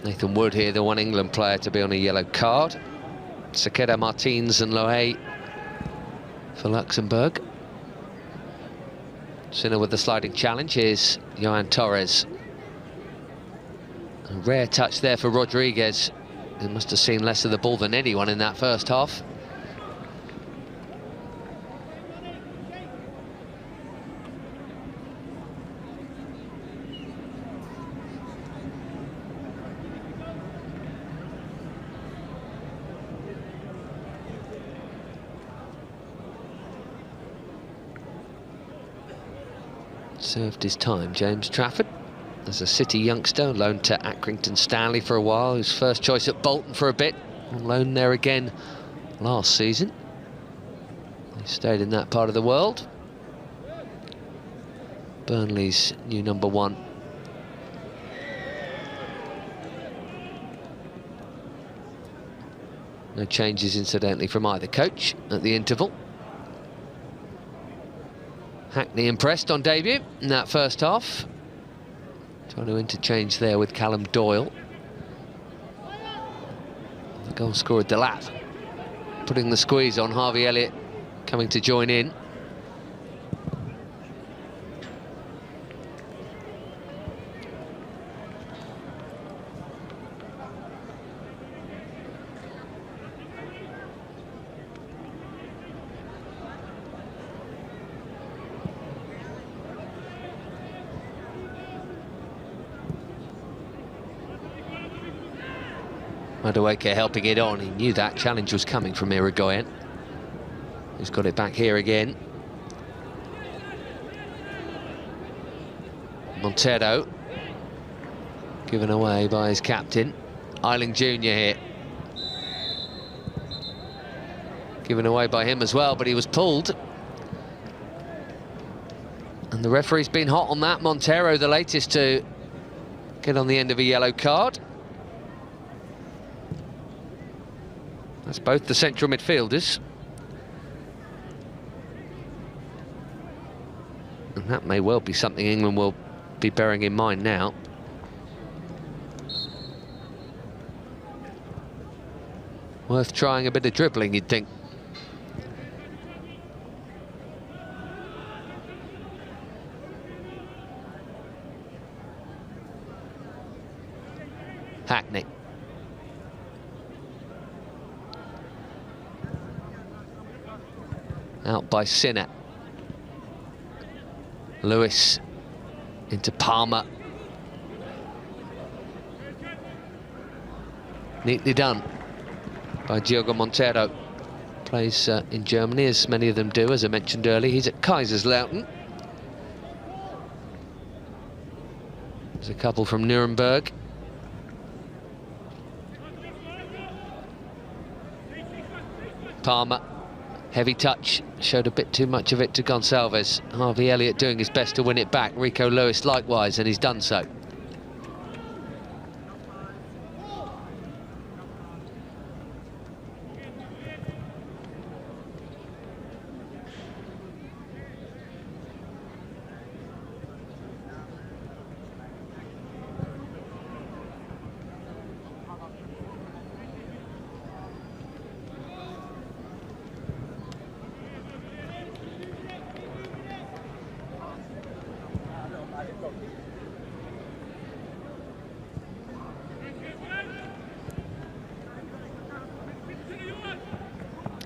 Nathan Wood here, the one England player to be on a yellow card. Sequeira, Martins and Lohe for Luxembourg. Sinner with the sliding challenge. Here's Johan Torres. A rare touch there for Rodriguez. He must have seen less of the ball than anyone in that first half. Served his time, James Trafford, as a City youngster, loaned to Accrington Stanley for a while. His first choice at Bolton for a bit, on loan there again last season. He stayed in that part of the world. Burnley's new #1. No changes, incidentally, from either coach at the interval. Hackney impressed on debut in that first half. Trying to interchange there with Callum Doyle. The goal scorer Delat putting the squeeze on. Harvey Elliott coming to join in. Madueke helping it on. He knew that challenge was coming from Irigoyen. He's got it back here again. Montero given away by his captain. Eiling Jr. here. Given away by him as well, but he was pulled. And the referee's been hot on that. Montero, the latest to get on the end of a yellow card. That's both the central midfielders. And that may well be something England will be bearing in mind now. Worth trying a bit of dribbling, you'd think. Hackney. Out by Sinner. Lewis into Palmer. Neatly done by Diogo Montero. Plays in Germany, as many of them do, as I mentioned earlier. He's at Kaiserslautern. There's a couple from Nuremberg. Palmer. Heavy touch, showed a bit too much of it to Gonçalves. Harvey Elliott doing his best to win it back. Rico Lewis likewise, and he's done so.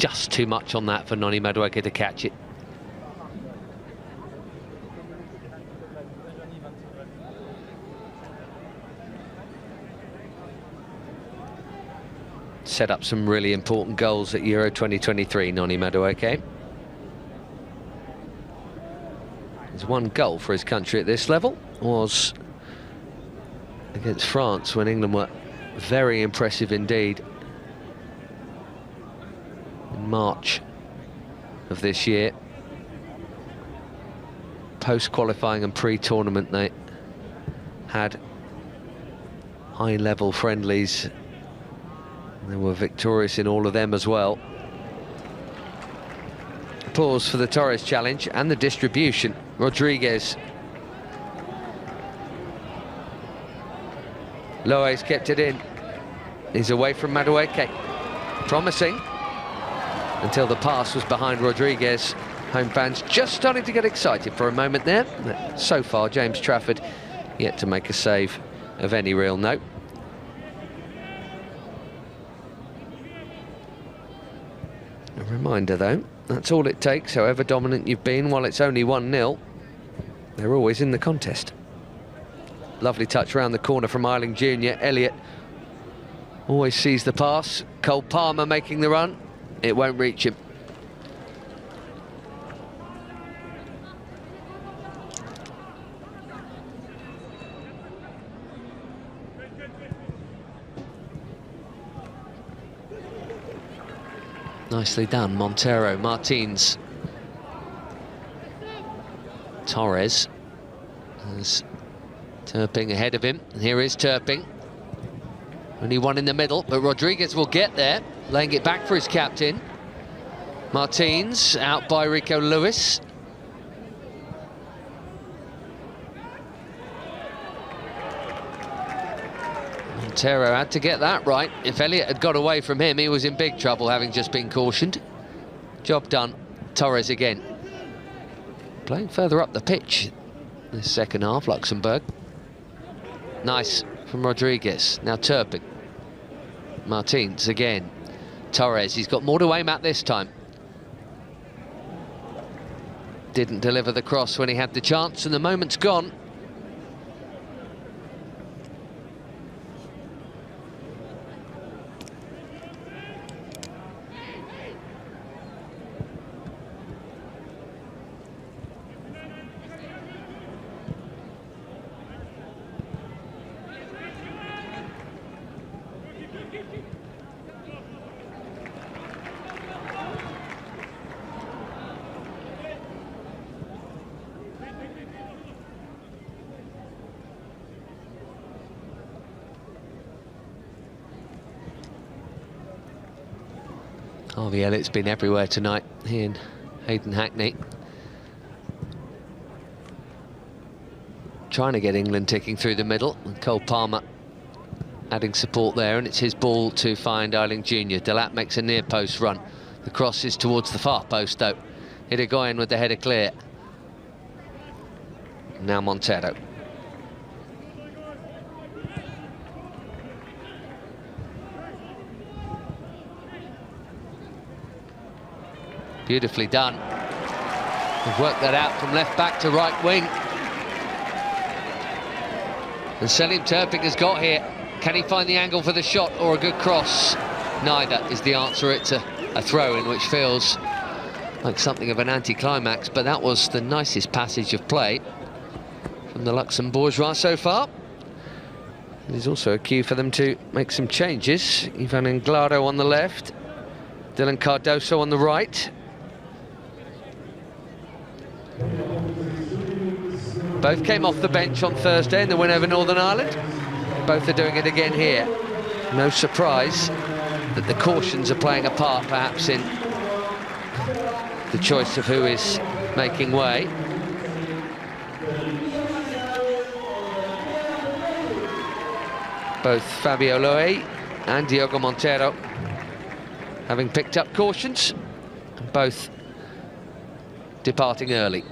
just too much on that for Noni Madueke to catch it. Set up some really important goals at Euro 2023, Noni Madueke. His one goal for his country at this level was against France, when England were very impressive indeed in March of this year. Post-qualifying and pre-tournament, they had high-level friendlies. They were victorious in all of them as well. Applause for the Torres challenge and the distribution. Rodriguez. Loe's kept it in. He's away from Madueke. Promising. Until the pass was behind Rodriguez. Home fans just starting to get excited for a moment there. So far, James Trafford yet to make a save of any real note. A reminder, though, that's all it takes, however dominant you've been. While it's only 1-0, they're always in the contest. Lovely touch round the corner from Eiling Jr. Elliott always sees the pass. Cole Palmer making the run. It won't reach him. Nicely done, Montero, Martins. Torres. There's Turping ahead of him. And here is Turping. Only one in the middle, but Rodriguez will get there, laying it back for his captain. Martins out by Rico Lewis. Montero had to get that right. If Elliott had got away from him, he was in big trouble, having just been cautioned. Job done. Torres again. Playing further up the pitch this second half, Luxembourg. Nice from Rodriguez. Now Turpin. Martins again. Torres, he's got more to aim at this time. Didn't deliver the cross when he had the chance, and the moment's gone. Harvey Elliott's been everywhere tonight, he and Hayden Hackney. Trying to get England ticking through the middle, and Cole Palmer adding support there, and it's his ball to find Eiling Jr. Delat makes a near post run. The cross is towards the far post though. Irigoyen with the header clear. Now Montero. Beautifully done. They've worked that out from left back to right wing. And Selim Turping has got here. Can he find the angle for the shot or a good cross? Neither is the answer. It's a throw-in, which feels like something of an anticlimax, but that was the nicest passage of play from the Luxembourgeois so far. There's also a cue for them to make some changes. Ivan Anglado on the left, Dylan Cardoso on the right. Both came off the bench on Thursday in the win over Northern Ireland. Both are doing it again here. No surprise that the cautions are playing a part, perhaps, in the choice of who is making way. Both Fabio Loe and Diogo Montero having picked up cautions, and both departing early.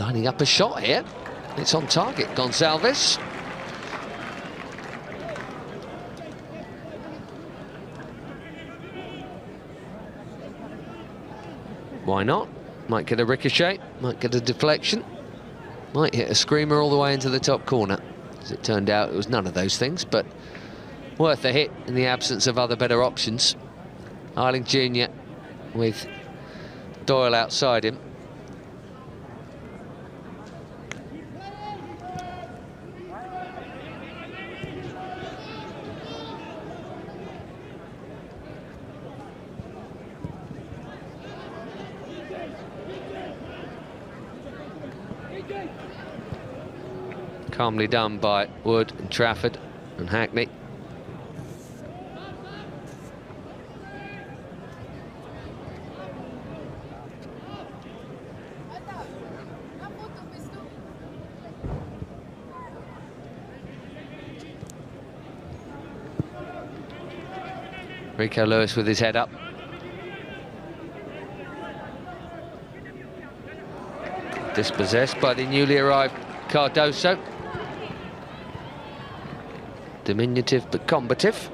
Lining up a shot here. It's on target, Gonçalves. Why not? Might get a ricochet, might get a deflection, might hit a screamer all the way into the top corner. As it turned out, it was none of those things, but worth a hit in the absence of other better options. Eiling Jr. with Doyle outside him. Calmly done by Wood and Trafford and Hackney. Rico Lewis with his head up. Dispossessed by the newly arrived Cardoso. Diminutive but combative.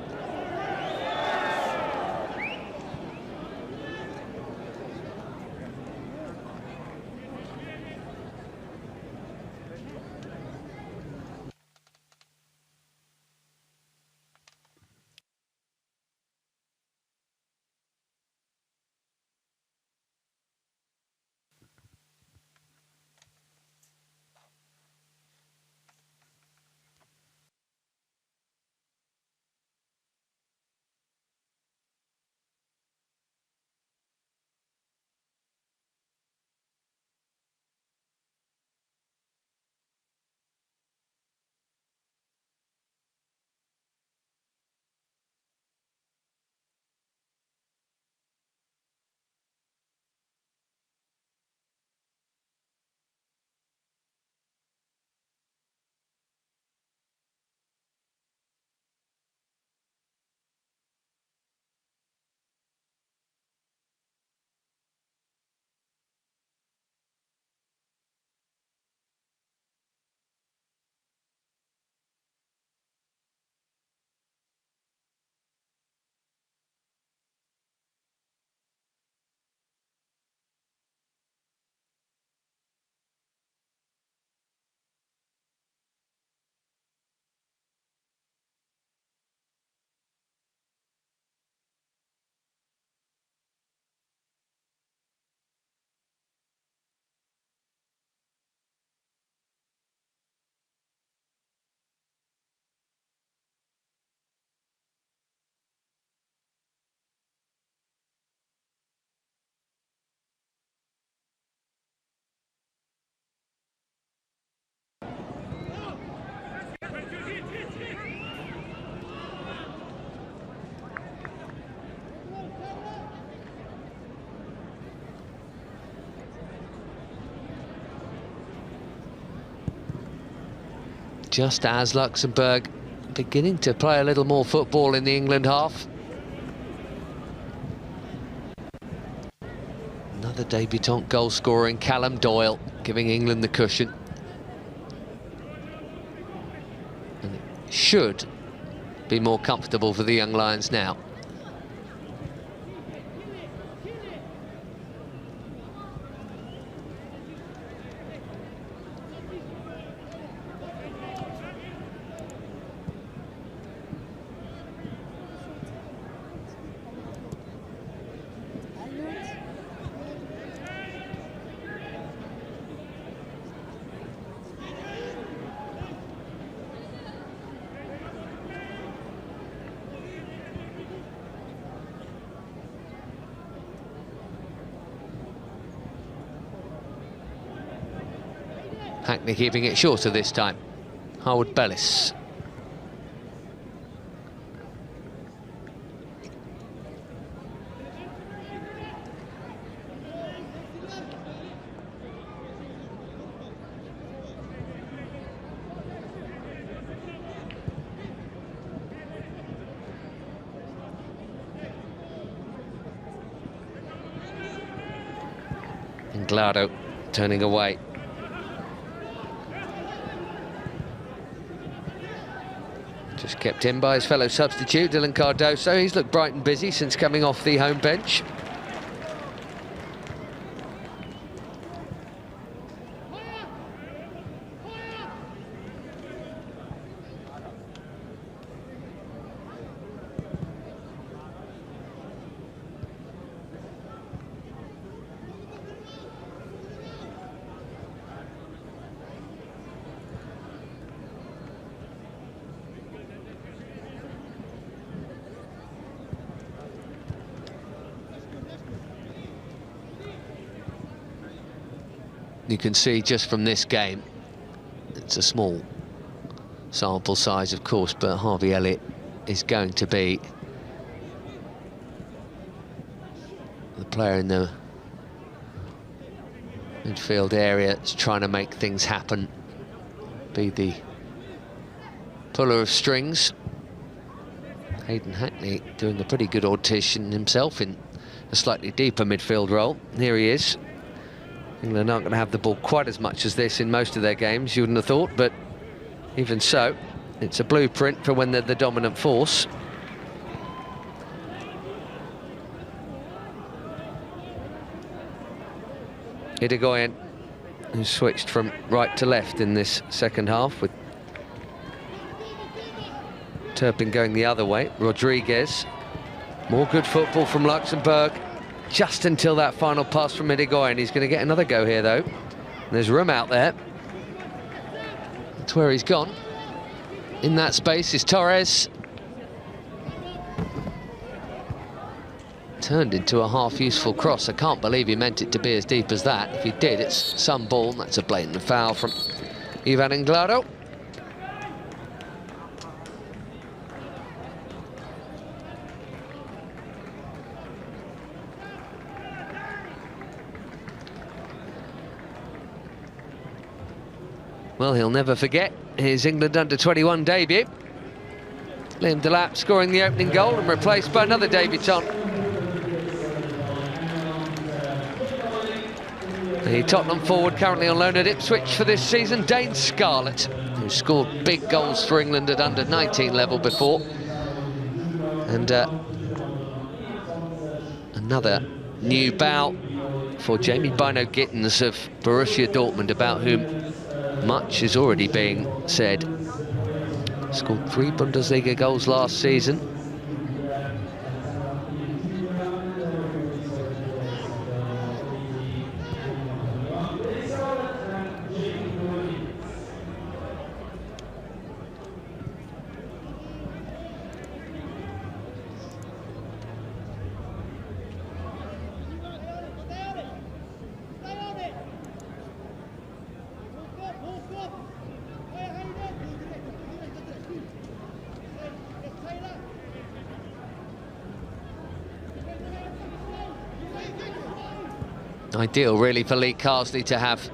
Just as Luxembourg beginning to play a little more football in the England half. Another debutant goal scorer in Callum Doyle, giving England the cushion. And it should be more comfortable for the young Lions now. Hackney keeping it shorter this time. Harwood Bellis. And Glado turning away. Kept in by his fellow substitute, Dylan Cardoso. He's looked bright and busy since coming off the home bench. You can see just from this game, it's a small sample size, of course, but Harvey Elliott is going to be the player in the midfield area that's trying to make things happen, be the puller of strings. Hayden Hackney doing a pretty good audition himself in a slightly deeper midfield role. Here he is. England aren't going to have the ball quite as much as this in most of their games, you wouldn't have thought, but even so, it's a blueprint for when they're the dominant force. Irigoyen, who switched from right to left in this second half, with Turpin going the other way. Rodriguez, more good football from Luxembourg. Just until that final pass from Irigoyen. He's going to get another go here, though. There's room out there. That's where he's gone. In that space is Torres. Turned into a half-useful cross. I can't believe he meant it to be as deep as that. If he did, it's some ball, and that's a blatant foul from Ivan Anglado. Well, he'll never forget his England Under-21 debut. Liam Delap scoring the opening goal and replaced by another debutant. The Tottenham forward currently on loan at Ipswich for this season, Dane Scarlett, who scored big goals for England at Under-19 level before. And another new bow for Jamie Bino-Gittens of Borussia Dortmund, about whom much is already being said. Scored 3 Bundesliga goals last season. Ideal, really, for Lee Carsley to have,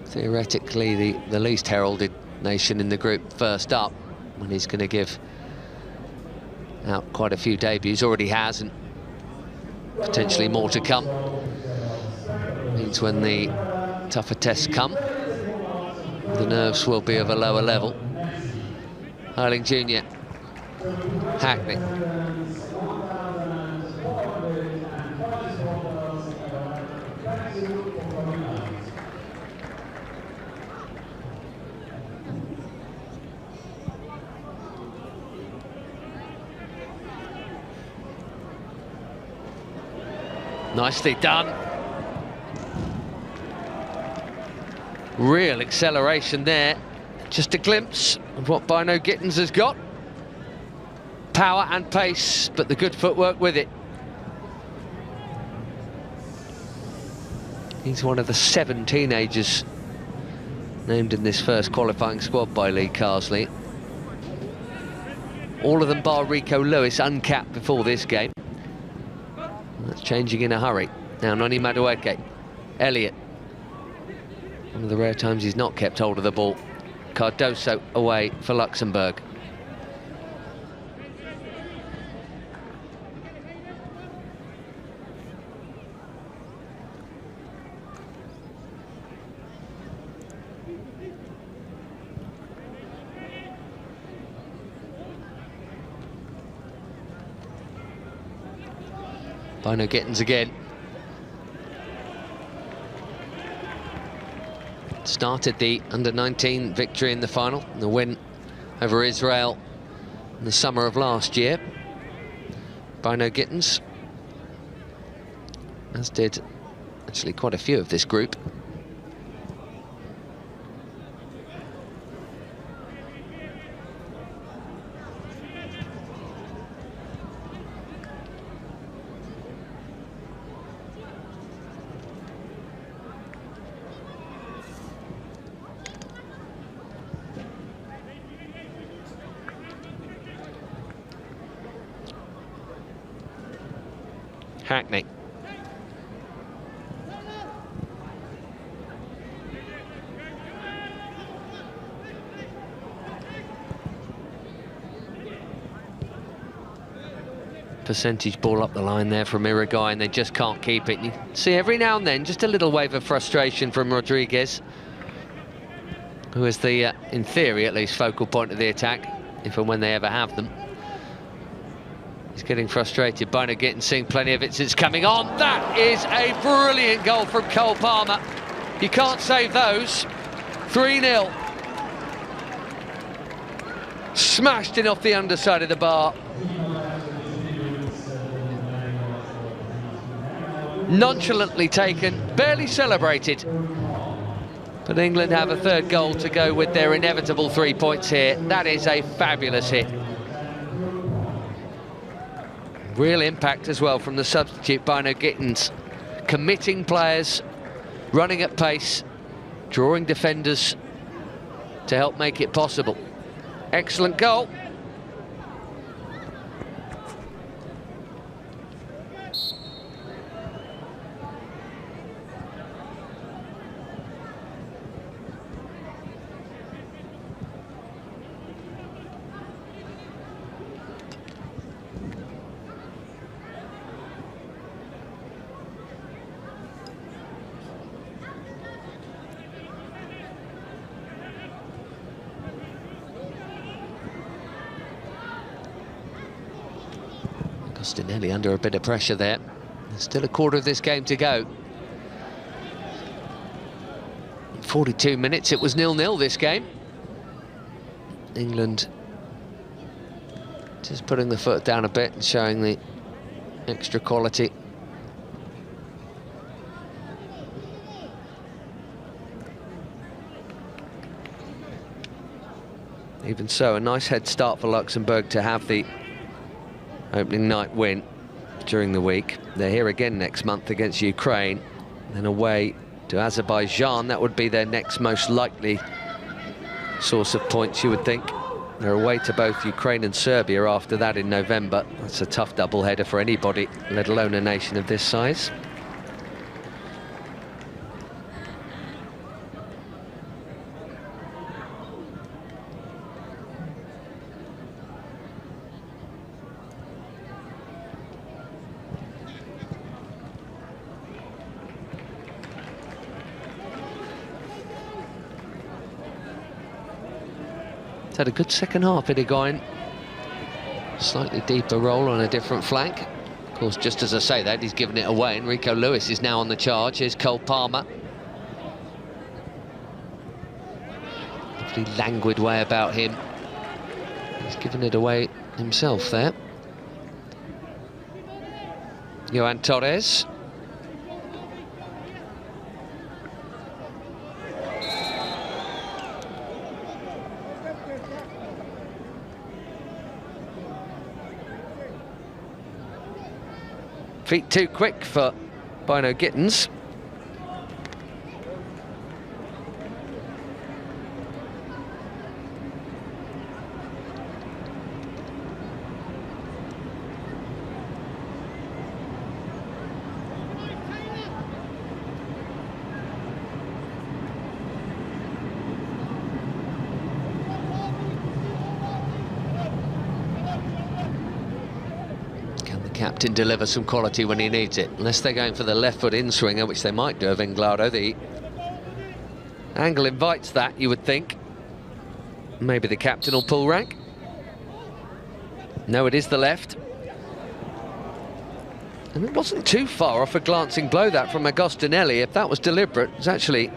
theoretically, the least heralded nation in the group first up, when he's going to give out quite a few debuts. Already has, and potentially more to come. Means when the tougher tests come, the nerves will be of a lower level. Hurling Jr. Hackney. Nicely done. Real acceleration there. Just a glimpse of what Bino-Gittens has got. Power and pace, but the good footwork with it. He's one of the 7 teenagers named in this first qualifying squad by Lee Carsley. All of them bar Rico Lewis uncapped before this game. That's changing in a hurry. Now Noni Madueke. Elliott. One of the rare times he's not kept hold of the ball. Cardoso away for Luxembourg. Bino Gittins again. Started the Under-19 victory in the final, the win over Israel in the summer of last year. Bino Gittins, as did actually quite a few of this group. Hackney. Percentage ball up the line there from Irigai, and they just can't keep it. You see every now and then just a little wave of frustration from Rodriguez, who is the, in theory at least, focal point of the attack, if and when they ever have them. He's getting frustrated. Bino Gittins seeing plenty of it since coming on. That is a brilliant goal from Cole Palmer. You can't save those. 3-0. Smashed in off the underside of the bar. Nonchalantly taken, barely celebrated. But England have a third goal to go with their inevitable 3 points here. That is a fabulous hit. Real impact as well from the substitute Bino Gittins, committing players, running at pace, drawing defenders to help make it possible. Excellent goal. Costinelli under a bit of pressure there. There's still a quarter of this game to go. 42 minutes, it was 0-0 this game. England just putting the foot down a bit and showing the extra quality. Even so, a nice head start for Luxembourg to have the opening night win during the week. They're here again next month against Ukraine, then away to Azerbaijan. That would be their next most likely source of points, you would think. They're away to both Ukraine and Serbia after that in November. That's a tough double-header for anybody, let alone a nation of this size. Had a good second half, Irigai. Slightly deeper role on a different flank. Of course, just as I say that, he's given it away. Enrico Lewis is now on the charge. Here's Cole Palmer. Lovely languid way about him. He's given it away himself there. Johan Torres. Feet too quick for Bino Gittins. Captain deliver some quality when he needs it, unless they're going for the left foot in-swinger, which they might do of Inglado. The angle invites that, you would think. Maybe the captain will pull rank. No, it is the left. And it wasn't too far off a glancing blow, that, from Agostinelli. If that was deliberate, it was actually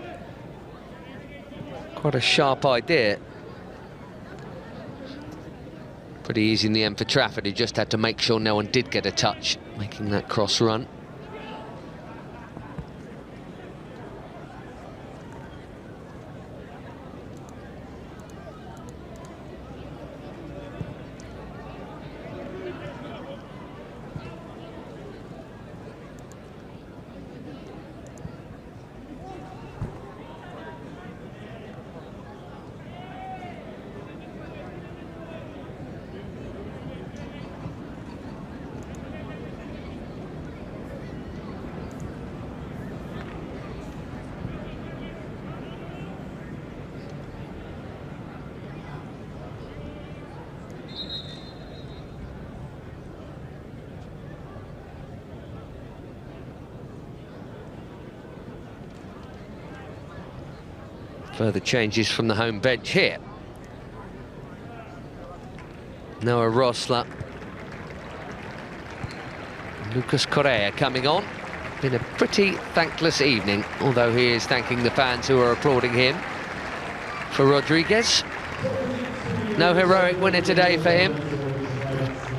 quite a sharp idea. Pretty easy in the end for Trafford. He just had to make sure no one did get a touch, making that cross run. Further changes from the home bench here. Noah Rosler. Lucas Correa coming on. Been a pretty thankless evening, although he is thanking the fans who are applauding him. For Rodriguez, no heroic winner today for him.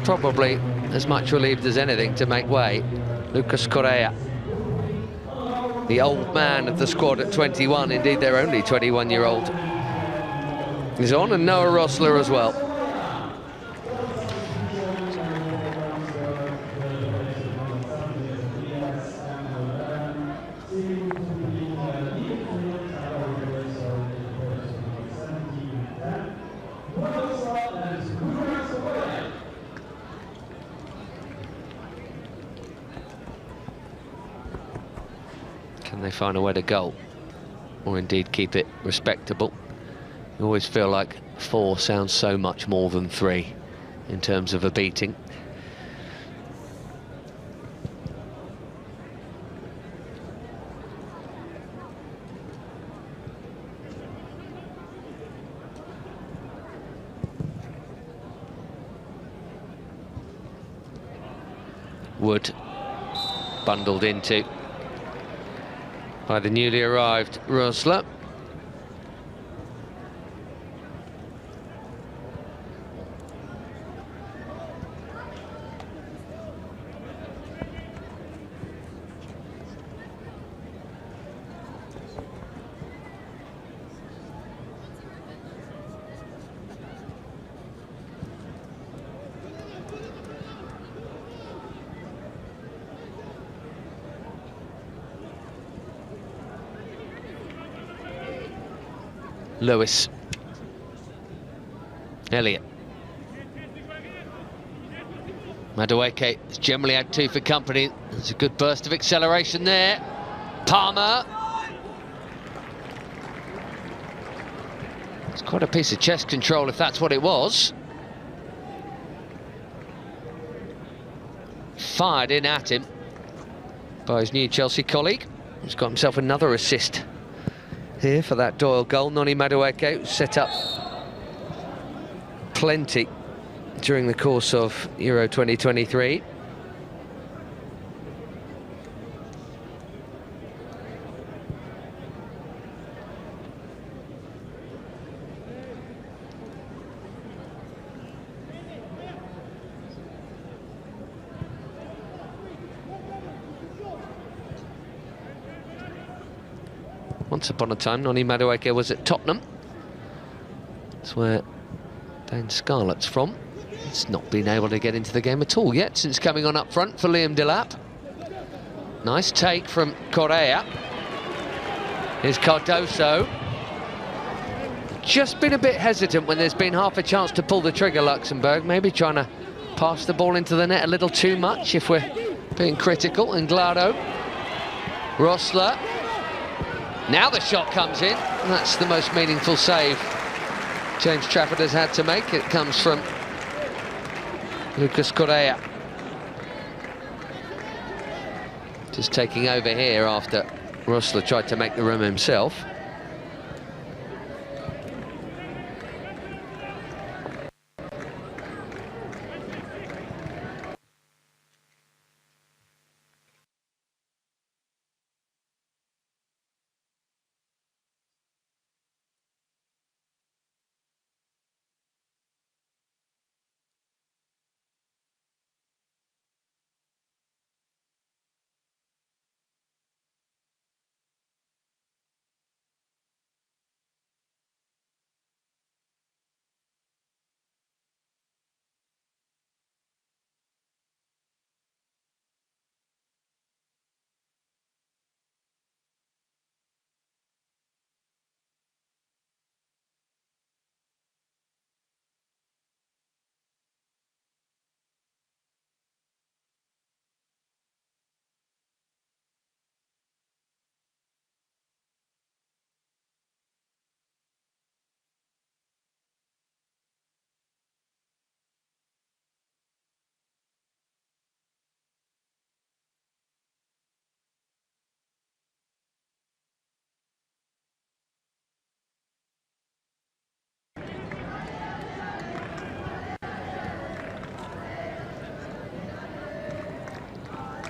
Probably as much relieved as anything to make way. Lucas Correa, the old man of the squad at 21, indeed their only 21-year-old, is on, and Noah Rosler as well. Can they find a way to goal, or indeed keep it respectable? You always feel like 4 sounds so much more than 3 in terms of a beating. Wood bundled into by the newly arrived Rosler. Lewis. Elliott. Madueke has generally had 2 for company. There's a good burst of acceleration there. Palmer. It's quite a piece of chest control if that's what it was. Fired in at him by his new Chelsea colleague. He's got himself another assist here for that Doyle goal. Noni Madueke set up plenty during the course of Euro 2023. Once upon a time, Noni Madueke was at Tottenham. That's where Dan Scarlett's from. He's not been able to get into the game at all yet since coming on up front for Liam Delap. Nice take from Correa. Here's Cardoso. Just been a bit hesitant when there's been half a chance to pull the trigger, Luxembourg. Maybe trying to pass the ball into the net a little too much if we're being critical. And Glado. Rosler. Now the shot comes in, and that's the most meaningful save James Trafford has had to make. It comes from Lucas Correa. Just taking over here after Rosler tried to make the room himself.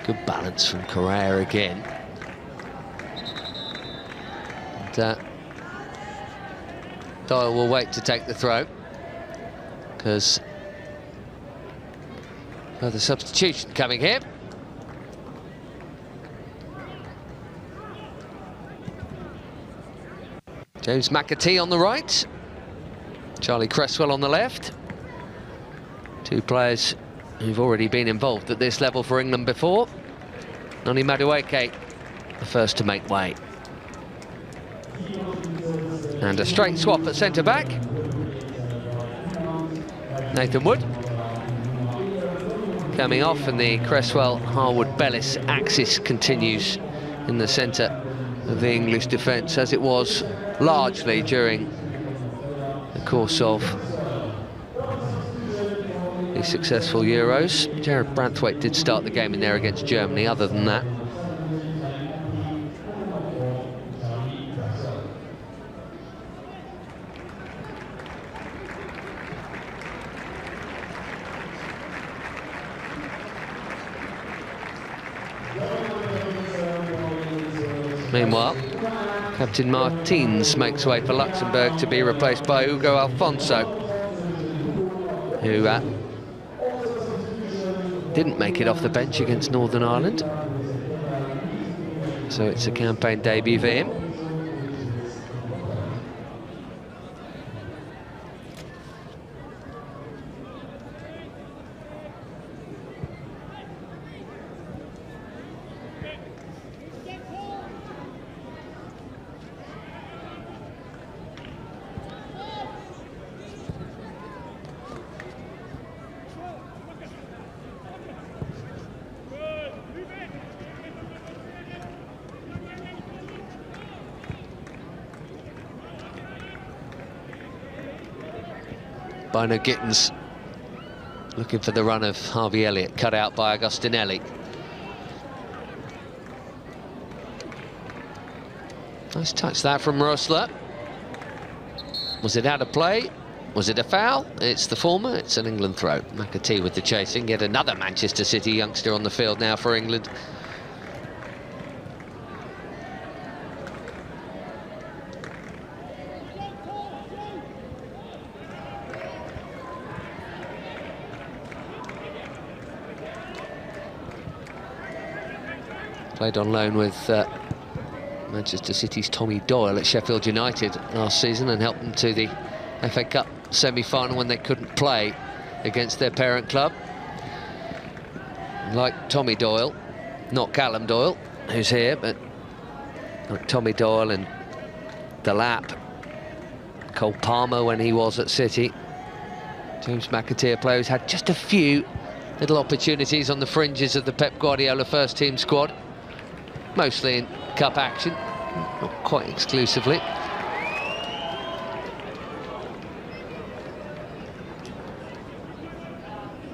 Good balance from Correa again. And, Doyle will wait to take the throw, because further substitution coming here. James McAtee on the right, Charlie Cresswell on the left. Two players who've already been involved at this level for England before. Noni Madueke, the first to make way. And a straight swap at centre-back. Nathan Wood coming off, and the Cresswell-Harwood-Bellis axis continues in the centre of the English defence, as it was largely during the course of the successful Euros. Jared Branthwaite did start the game in there against Germany. Other than that, meanwhile, Captain Martins makes way for Luxembourg to be replaced by Hugo Alfonso, who didn't make it off the bench against Northern Ireland. So it's a campaign debut for him. Bino Gittins looking for the run of Harvey Elliott, cut out by Agostinelli. Nice touch that from Rosler. Was it out of play? Was it a foul? It's the former. It's an England throw. McAtee with the chasing. Yet another Manchester City youngster on the field now for England. Played on loan with Manchester City's Tommy Doyle at Sheffield United last season and helped them to the FA Cup semi-final when they couldn't play against their parent club. Like Tommy Doyle, not Callum Doyle, who's here, but like Tommy Doyle and Delap, Cole Palmer when he was at City. James McAtee, a player who's had just a few little opportunities on the fringes of the Pep Guardiola first-team squad. Mostly in cup action, not quite exclusively.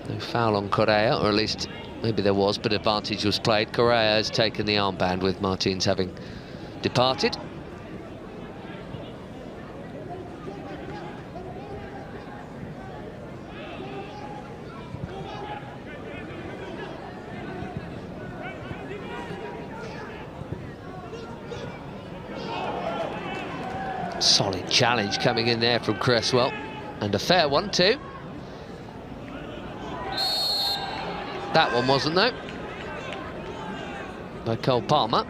No foul on Correa, or at least maybe there was, but advantage was played. Correa has taken the armband with Martins having departed. Solid challenge coming in there from Cresswell, and a fair one too. That one wasn't, though, by Cole Palmer.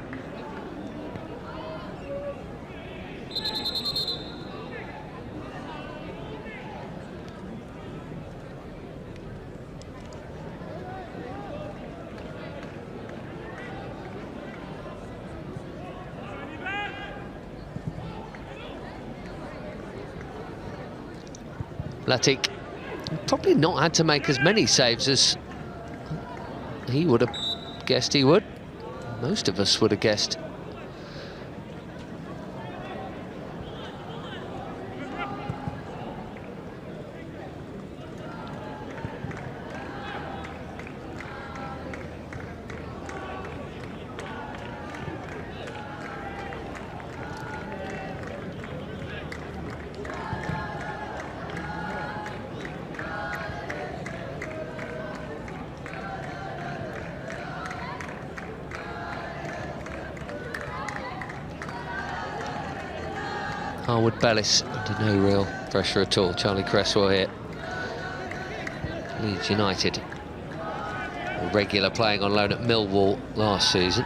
Latik probably not had to make as many saves as he would have guessed he would. Most of us would have guessed. Harwood-Bellis under no real pressure at all. Charlie Cresswell here. Leeds United, a regular, playing on loan at Millwall last season.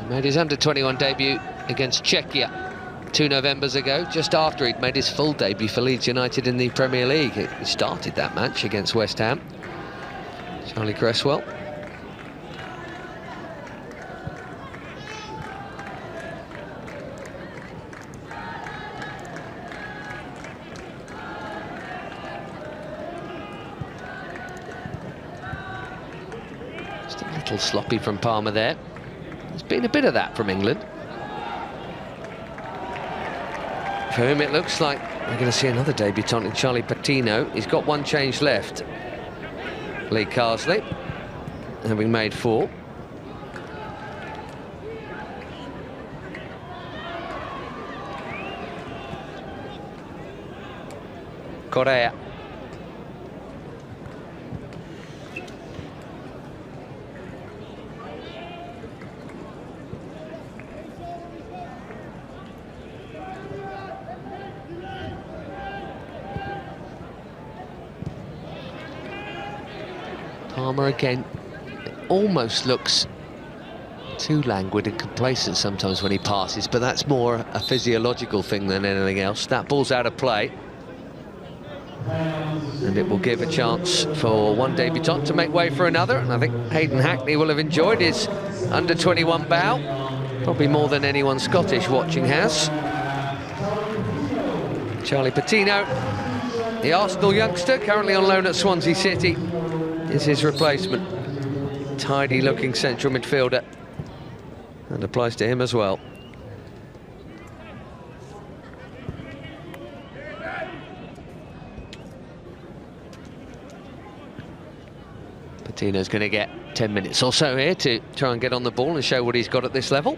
He made his under-21 debut against Czechia 2 Novembers ago, just after he'd made his full debut for Leeds United in the Premier League. He started that match against West Ham. Charlie Cresswell. Just a little sloppy from Palmer there. There's been a bit of that from England. For whom it looks like we're going to see another debutant in Charlie Patino. He's got one change left. Lee Carsley, having made 4. Correa. Palmer again, almost looks too languid and complacent sometimes when he passes, but that's more a physiological thing than anything else. That ball's out of play, and it will give a chance for one debutant to make way for another. And I think Hayden Hackney will have enjoyed his under-21 bow, probably more than anyone Scottish watching has. Charlie Patino, the Arsenal youngster, currently on loan at Swansea City, is his replacement. Tidy looking central midfielder, and applies to him as well. Patino's going to get 10 minutes or so here to try and get on the ball and show what he's got at this level.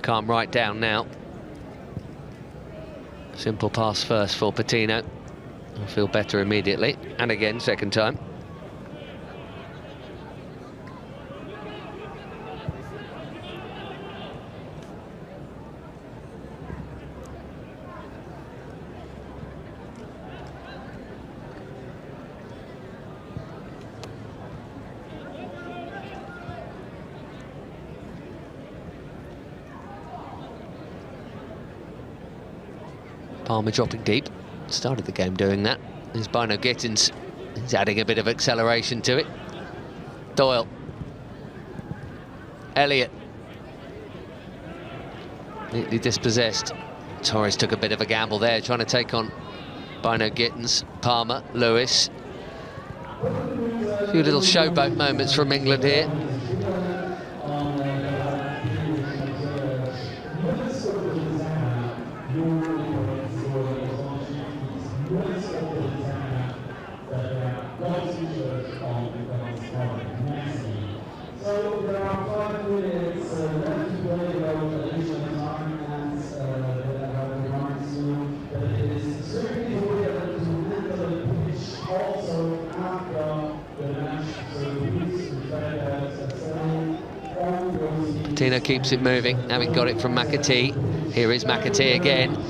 Calm right down now. Simple pass first for Patino. He'll feel better immediately, and again second time. Palmer dropping deep, started the game doing that. There's Bino Gittins, he's adding a bit of acceleration to it. Doyle. Elliott. Neatly dispossessed. Torres took a bit of a gamble there, trying to take on Bino Gittins. Palmer, Lewis. A few little showboat moments from England here. Patino keeps it moving, having got it from McAtee. Here is McAtee again.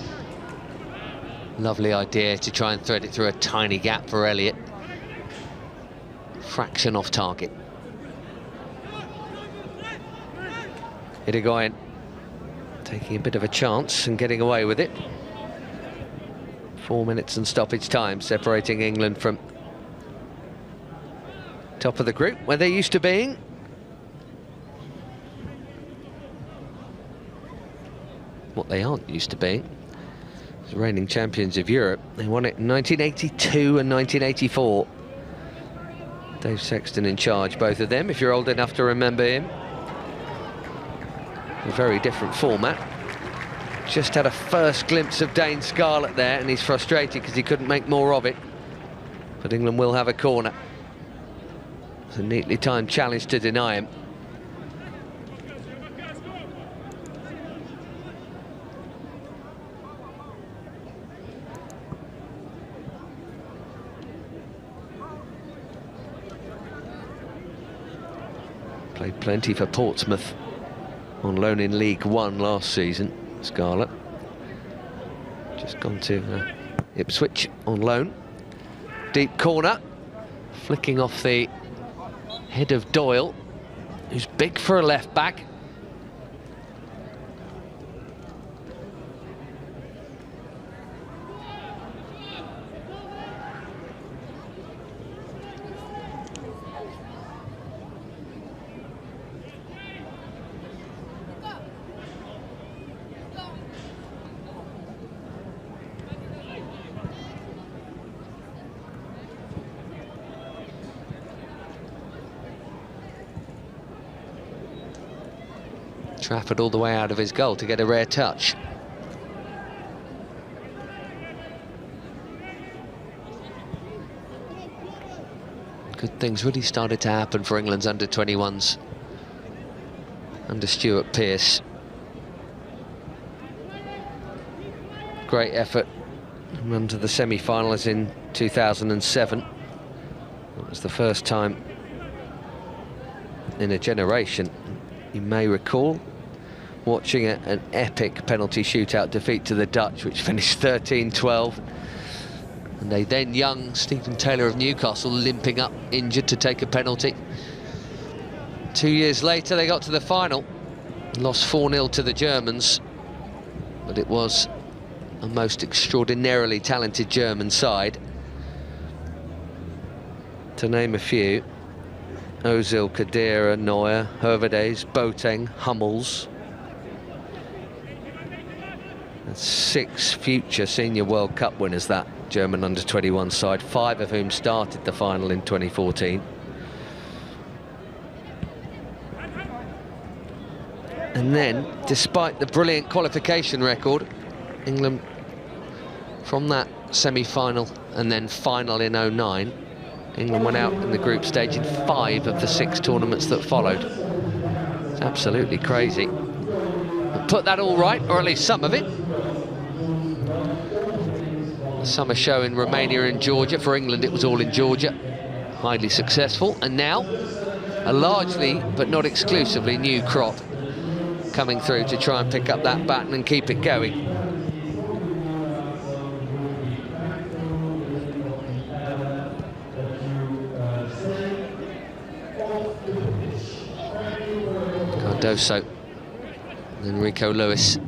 Lovely idea to try and thread it through a tiny gap for Elliott. Fraction off target. Irigoyen taking a bit of a chance and getting away with it. 4 minutes and stoppage time separating England from top of the group, where they're used to being. What they aren't used to being. The reigning champions of Europe. They won it in 1982 and 1984. Dave Sexton in charge, both of them, if you're old enough to remember him. A very different format. Just had a first glimpse of Dane Scarlett there, and he's frustrated because he couldn't make more of it. But England will have a corner. It's a neatly timed challenge to deny him. Played plenty for Portsmouth on loan in League One last season, Scarlett. Just gone to Ipswich on loan. Deep corner, flicking off the head of Doyle, who's big for a left back. Trafford all the way out of his goal to get a rare touch. Good things really started to happen for England's under-21s under Stuart Pearce. Great effort. Run to the semi-finals in 2007. That was the first time in a generation, you may recall, watching an epic penalty shootout defeat to the Dutch, which finished 13-12. And a then young Stephen Taylor of Newcastle limping up injured to take a penalty. 2 years later they got to the final, lost 4-0 to the Germans, but it was a most extraordinarily talented German side. To name a few: Ozil, Khedira, Neuer, Hervedes, Boateng, Hummels. That's 6 future senior World Cup winners, that German under-21 side, 5 of whom started the final in 2014. And then, despite the brilliant qualification record, England, from that semi-final and then final in 09, England went out in the group stage in 5 of the 6 tournaments that followed. It's absolutely crazy. But put that all right, or at least some of it. The summer show in Romania and Georgia. For England, it was all in Georgia. Highly successful. And now, a largely, but not exclusively, new crop coming through to try and pick up that baton and keep it going. Cardoso, Enrico Lewis.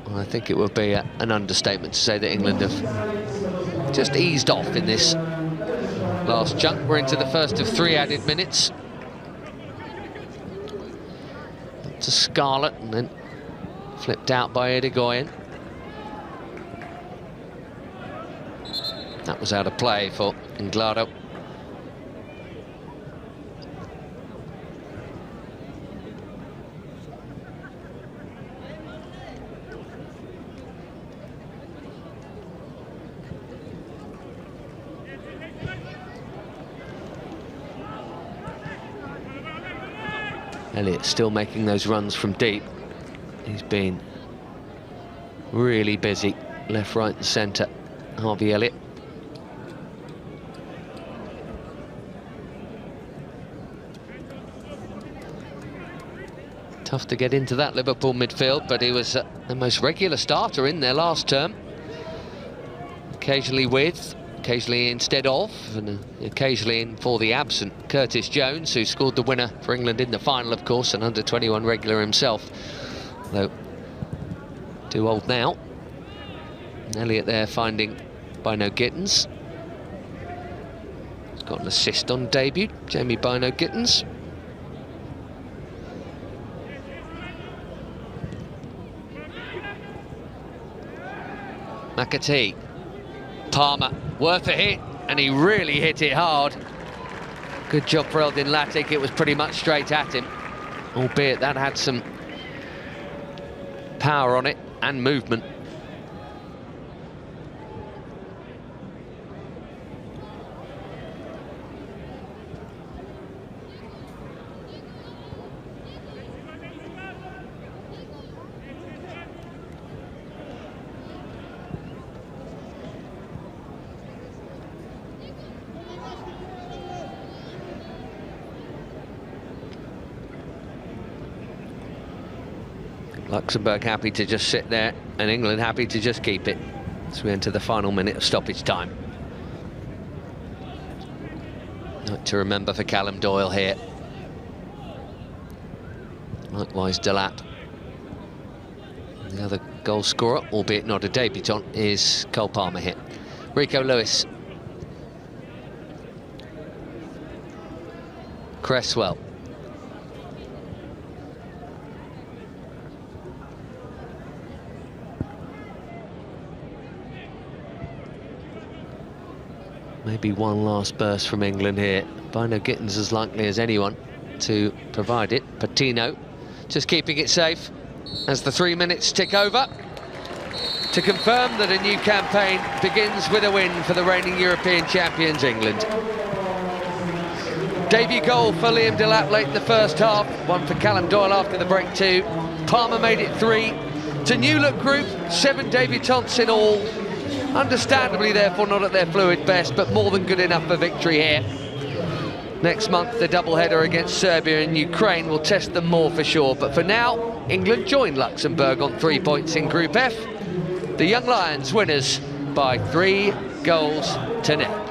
Well, I think it would be an understatement to say that England have just eased off in this last chunk. We're into the first of 3 added minutes. To Scarlett, and then flipped out by Irigoyen. That was out of play for Inglado. Elliott still making those runs from deep. He's been really busy, left, right and centre, Harvey Elliott. Tough to get into that Liverpool midfield, but he was the most regular starter in their last term. Occasionally with, occasionally instead of, and occasionally in for the absent Curtis Jones, who scored the winner for England in the final, of course, an under-21 regular himself. Though Too old now. Elliott there finding Bino Gittins. Got an assist on debut, Jamie Bino Gittins. McAtee. Palmer, worth a hit, and he really hit it hard. Good job for Eldin Latic, it was pretty much straight at him, albeit that had some power on it and movement. Luxembourg happy to just sit there, and England happy to just keep it as we enter the final minute of stoppage time. Night to remember for Callum Doyle here. Likewise Delap. The other goal scorer, albeit not a debutant, is Cole Palmer here. Rico Lewis. Cresswell. Maybe one last burst from England here. Bino Gittins as likely as anyone to provide it. Patino just keeping it safe as the 3 minutes tick over to confirm that a new campaign begins with a win for the reigning European champions, England. Debut goal for Liam Delap late in the first half, one for Callum Doyle after the break too. Palmer made it 3. It's a new look group, 7 debutants in all. Understandably, therefore, not at their fluid best, but more than good enough for victory here. Next month, the doubleheader against Serbia and Ukraine will test them more for sure. But for now, England joined Luxembourg on 3 points in Group F. The Young Lions winners by 3 goals to 0.